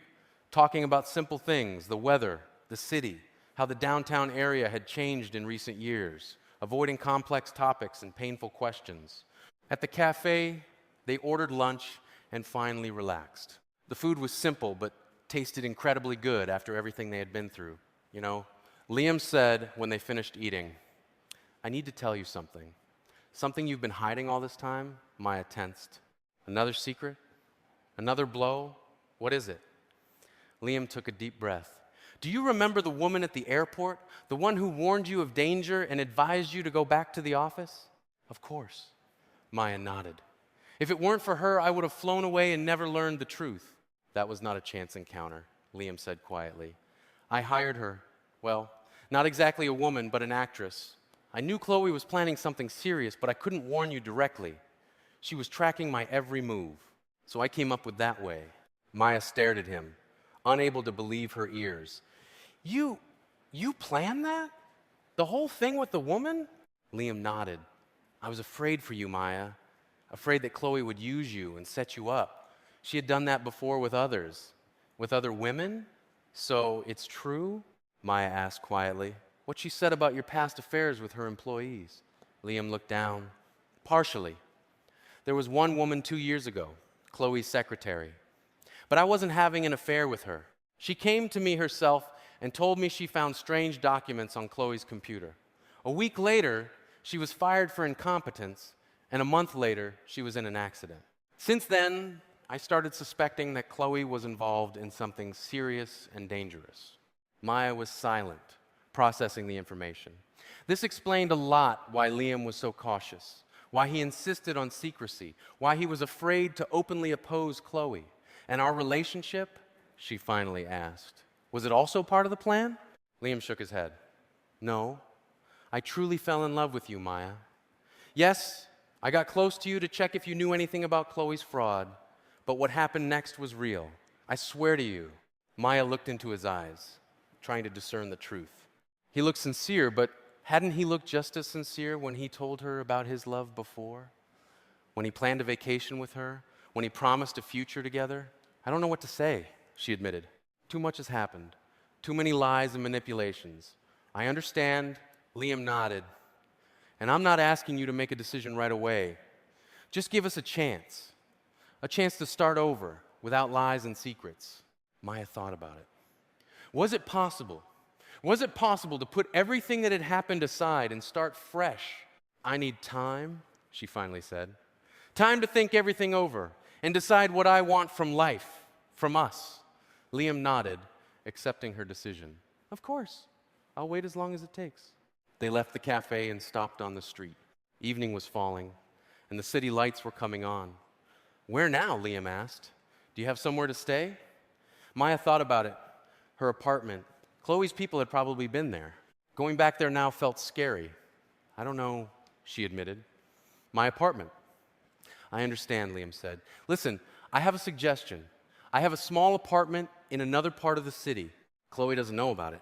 talking about simple things, the weather, the city, how the downtown area had changed in recent years, avoiding complex topics and painful questions. At the cafe, they ordered lunch and finally relaxed. The food was simple, but tasted incredibly good after everything they had been through. You know, Liam said when they finished eating, I need to tell you something. Something you've been hiding all this time? Maya tensed. Another secret? Another blow? What is it? Liam took a deep breath. Do you remember the woman at the airport? The one who warned you of danger and advised you to go back to the office? Of course. Maya nodded. If it weren't for her, I would have flown away and never learned the truth. That was not a chance encounter, Liam said quietly. I hired her. Well, not exactly a woman, but an actress. I knew Chloe was planning something serious, but I couldn't warn you directly. She was tracking my every move, so I came up with that way. Maya stared at him, unable to believe her ears. You planned that? The whole thing with the woman? Liam nodded. I was afraid for you, Maya. Afraid that Chloe would use you and set you up. She had done that before with others. With other women? So it's true? Maya asked quietly. What she said about your past affairs with her employees? Liam looked down. Partially. There was one woman 2 years ago, Chloe's secretary. But I wasn't having an affair with her. She came to me herself and told me she found strange documents on Chloe's computer. A week later, she was fired for incompetence, and a month later, she was in an accident. Since then, I started suspecting that Chloe was involved in something serious and dangerous. Maya was silent, processing the information. This explained a lot why Liam was so cautious, why he insisted on secrecy, why he was afraid to openly oppose Chloe. And our relationship, she finally asked, was it also part of the plan? Liam shook his head. No, I truly fell in love with you, Maya. Yes, I got close to you to check if you knew anything about Chloe's fraud, but what happened next was real. I swear to you. Maya looked into his eyes, trying to discern the truth. He looked sincere, but hadn't he looked just as sincere when he told her about his love before? When he planned a vacation with her? When he promised a future together? I don't know what to say, she admitted. Too much has happened. Too many lies and manipulations. I understand. Liam nodded. And I'm not asking you to make a decision right away. Just give us a chance to start over without lies and secrets. Maya thought about it. Was it possible? Was it possible to put everything that had happened aside and start fresh? I need time, she finally said. Time to think everything over and decide what I want from life, from us. Liam nodded, accepting her decision. Of course. I'll wait as long as it takes. They left the cafe and stopped on the street. Evening was falling, and the city lights were coming on. Where now? Liam asked. Do you have somewhere to stay? Maya thought about it. Her apartment. Chloe's people had probably been there. Going back there now felt scary. I don't know, she admitted. My apartment. I understand, Liam said. Listen, I have a suggestion. I have a small apartment in another part of the city. Chloe doesn't know about it.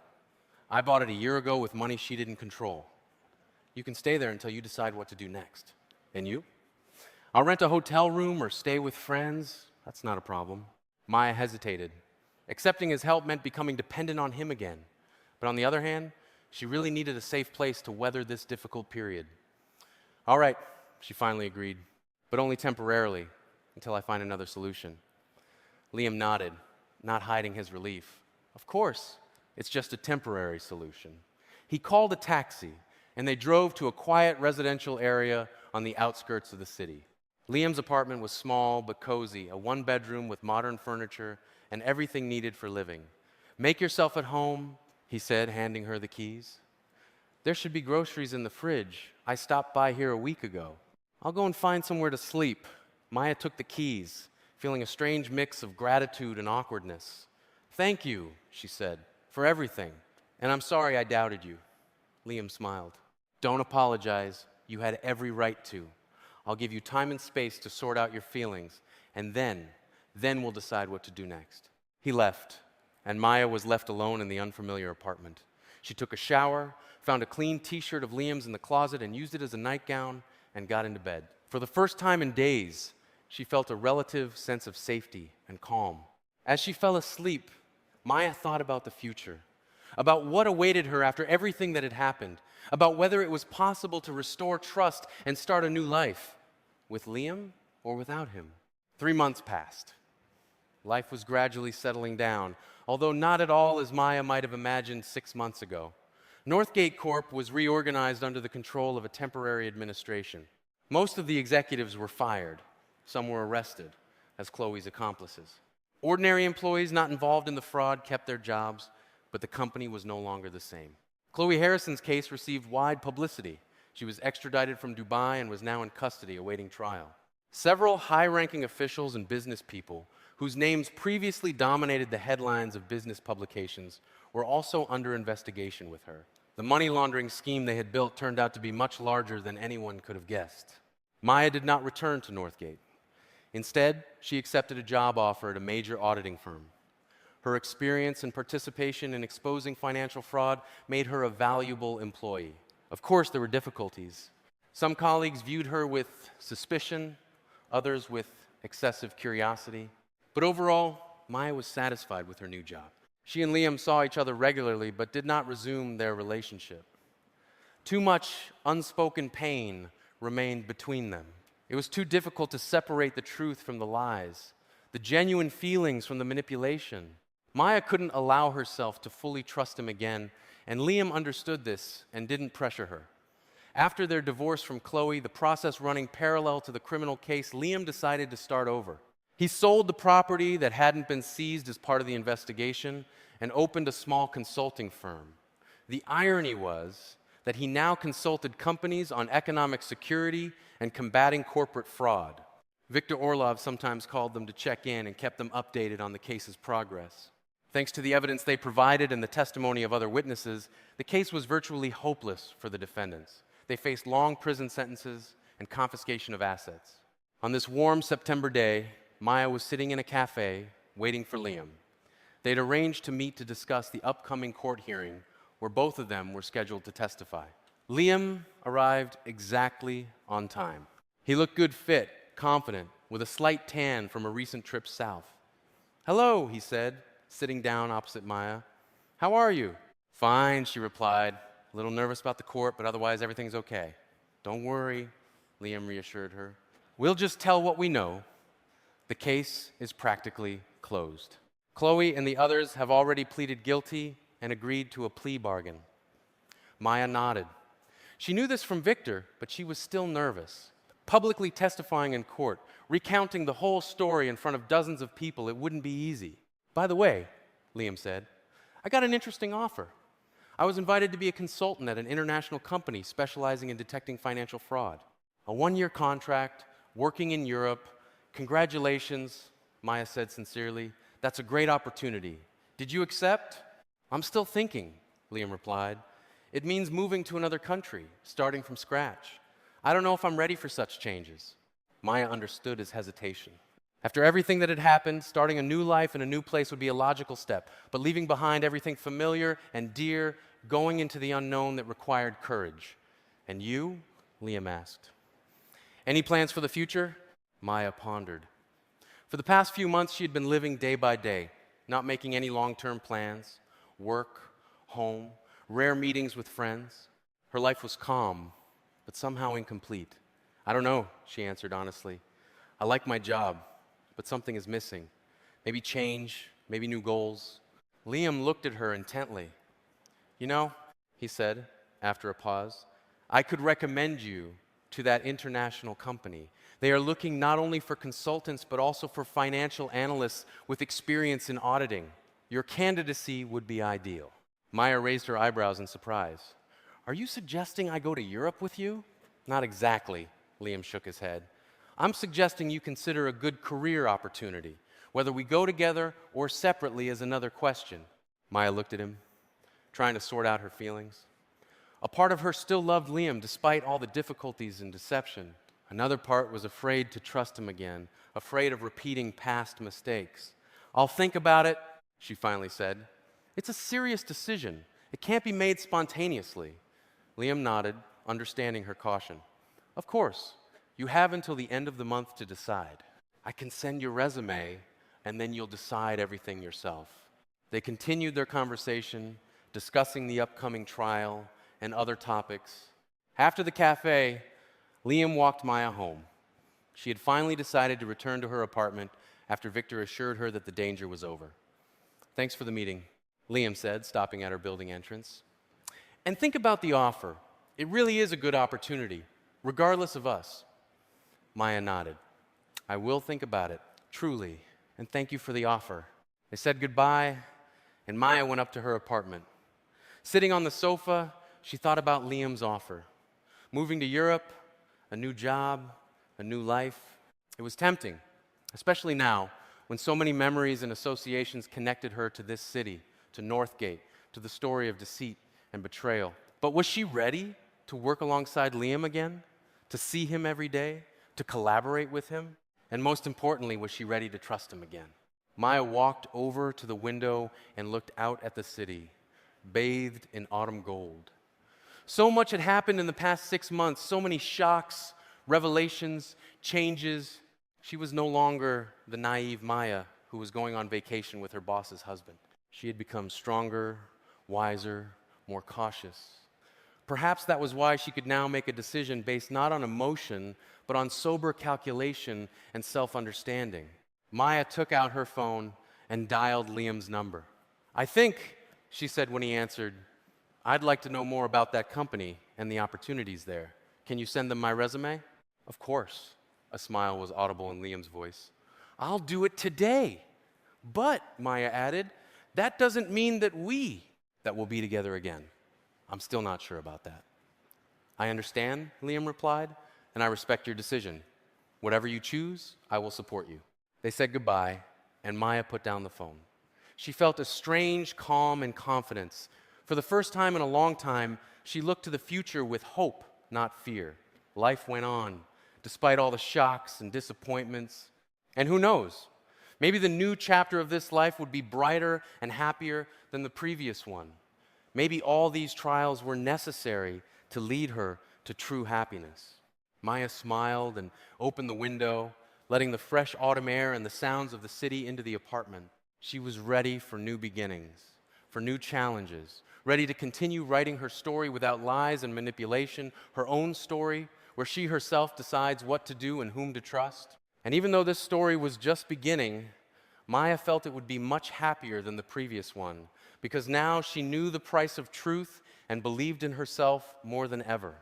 I bought it a year ago with money she didn't control. You can stay there until you decide what to do next. And you? I'll rent a hotel room or stay with friends. That's not a problem. Maya hesitated. Accepting his help meant becoming dependent on him again. But on the other hand, she really needed a safe place to weather this difficult period. All right, she finally agreed, but only temporarily, until I find another solution. Liam nodded, not hiding his relief. Of course, it's just a temporary solution. He called a taxi, and they drove to a quiet residential area on the outskirts of the city. Liam's apartment was small but cozy, a one-bedroom with modern furniture and everything needed for living. "Make yourself at home," he said, handing her the keys. "There should be groceries in the fridge. I stopped by here a week ago." "I'll go and find somewhere to sleep." Maya took the keys, feeling a strange mix of gratitude and awkwardness. "Thank you," she said, "for everything. And I'm sorry I doubted you." Liam smiled. "Don't apologize. You had every right to. I'll give you time and space to sort out your feelings, and then we'll decide what to do next." He left, and Maya was left alone in the unfamiliar apartment. She took a shower, found a clean t-shirt of Liam's in the closet and used it as a nightgown and got into bed. For the first time in days, she felt a relative sense of safety and calm. As she fell asleep, Maya thought about the future, about what awaited her after everything that had happened, about whether it was possible to restore trust and start a new life, with Liam or without him. 3 months passed. Life was gradually settling down, although not at all as Maya might have imagined 6 months ago. Northgate Corp was reorganized under the control of a temporary administration. Most of the executives were fired. Some were arrested as Chloe's accomplices. Ordinary employees not involved in the fraud kept their jobs, but the company was no longer the same. Chloe Harrison's case received wide publicity. She was extradited from Dubai and was now in custody awaiting trial. Several high-ranking officials and business people whose names previously dominated the headlines of business publications were also under investigation with her. The money laundering scheme they had built turned out to be much larger than anyone could have guessed. Maya did not return to Northgate. Instead, she accepted a job offer at a major auditing firm. Her experience and participation in exposing financial fraud made her a valuable employee. Of course, there were difficulties. Some colleagues viewed her with suspicion, others with excessive curiosity. But overall, Maya was satisfied with her new job. She and Liam saw each other regularly, but did not resume their relationship. Too much unspoken pain remained between them. It was too difficult to separate the truth from the lies, the genuine feelings from the manipulation. Maya couldn't allow herself to fully trust him again, and Liam understood this and didn't pressure her. After their divorce from Chloe, the process running parallel to the criminal case, Liam decided to start over. He sold the property that hadn't been seized as part of the investigation and opened a small consulting firm. The irony was that he now consulted companies on economic security and combating corporate fraud. Viktor Orlov sometimes called them to check in and kept them updated on the case's progress. Thanks to the evidence they provided and the testimony of other witnesses, the case was virtually hopeless for the defendants. They faced long prison sentences and confiscation of assets. On this warm September day, Maya was sitting in a cafe waiting for Liam. They'd arranged to meet to discuss the upcoming court hearing where both of them were scheduled to testify. Liam arrived exactly on time. He looked good fit, confident, with a slight tan from a recent trip south. "Hello," he said, sitting down opposite Maya. "How are you?" "Fine," she replied, a little nervous about the court, but otherwise everything's okay. "Don't worry," Liam reassured her. "We'll just tell what we know. The case is practically closed. Chloe and the others have already pleaded guilty and agreed to a plea bargain." Maya nodded. She knew this from Victor, but she was still nervous. Publicly testifying in court, recounting the whole story in front of dozens of people, it wouldn't be easy. "By the way," Liam said, "I got an interesting offer. I was invited to be a consultant at an international company specializing in detecting financial fraud. A 1-year contract, working in Europe. Congratulations," Maya said sincerely. "That's a great opportunity. Did you accept?" "I'm still thinking," Liam replied. "It means moving to another country, starting from scratch. I don't know if I'm ready for such changes." Maya understood his hesitation. After everything that had happened, starting a new life in a new place would be a logical step, but leaving behind everything familiar and dear, going into the unknown that required courage. "And you?" Liam asked. "Any plans for the future?" Maya pondered. For the past few months, she had been living day by day, not making any long-term plans. Work, home, rare meetings with friends. Her life was calm, but somehow incomplete. I don't know, she answered honestly. I like my job, but something is missing. Maybe change, maybe new goals. Liam looked at her intently. You know, he said, after a pause, I could recommend you to that international company. They are looking not only for consultants, but also for financial analysts with experience in auditing. Your candidacy would be ideal. Maya raised her eyebrows in surprise. Are you suggesting I go to Europe with you? Not exactly, Liam shook his head. I'm suggesting you consider a good career opportunity. Whether we go together or separately is another question. Maya looked at him, trying to sort out her feelings. A part of her still loved Liam despite all the difficulties and deception. Another part was afraid to trust him again, afraid of repeating past mistakes. I'll think about it, she finally said. It's a serious decision. It can't be made spontaneously. Liam nodded, understanding her caution. Of course, you have until the end of the month to decide. I can send your resume, and then you'll decide everything yourself. They continued their conversation, discussing the upcoming trial and other topics. After the cafe, Liam walked Maya home. She had finally decided to return to her apartment after Victor assured her that the danger was over. Thanks for the meeting, Liam said, stopping at her building entrance. And think about the offer. It really is a good opportunity, regardless of us. Maya nodded. I will think about it, truly, and thank you for the offer. They said goodbye, and Maya went up to her apartment. Sitting on the sofa, she thought about Liam's offer. Moving to Europe, a new job, a new life. It was tempting, especially now, when so many memories and associations connected her to this city, to Northgate, to the story of deceit and betrayal. But was she ready to work alongside Liam again? To see him every day? To collaborate with him? And most importantly, was she ready to trust him again? Maya walked over to the window and looked out at the city, bathed in autumn gold. So much had happened in the past 6 months, so many shocks, revelations, changes. She was no longer the naive Maya who was going on vacation with her boss's husband. She had become stronger, wiser, more cautious. Perhaps that was why she could now make a decision based not on emotion, but on sober calculation and self-understanding. Maya took out her phone and dialed Liam's number. I think, she said when he answered, I'd like to know more about that company and the opportunities there. Can you send them my resume? Of course. A smile was audible in Liam's voice. I'll do it today. But, Maya added, that doesn't mean that we'll be together again. I'm still not sure about that. I understand, Liam replied, and I respect your decision. Whatever you choose, I will support you. They said goodbye, and Maya put down the phone. She felt a strange calm and confidence. For the first time in a long time, she looked to the future with hope, not fear. Life went on, despite all the shocks and disappointments. And who knows? Maybe the new chapter of this life would be brighter and happier than the previous one. Maybe all these trials were necessary to lead her to true happiness. Maya smiled and opened the window, letting the fresh autumn air and the sounds of the city into the apartment. She was ready for new beginnings, for new challenges, ready to continue writing her story without lies and manipulation, her own story, where she herself decides what to do and whom to trust. And even though this story was just beginning, Maya felt it would be much happier than the previous one, because now she knew the price of truth and believed in herself more than ever.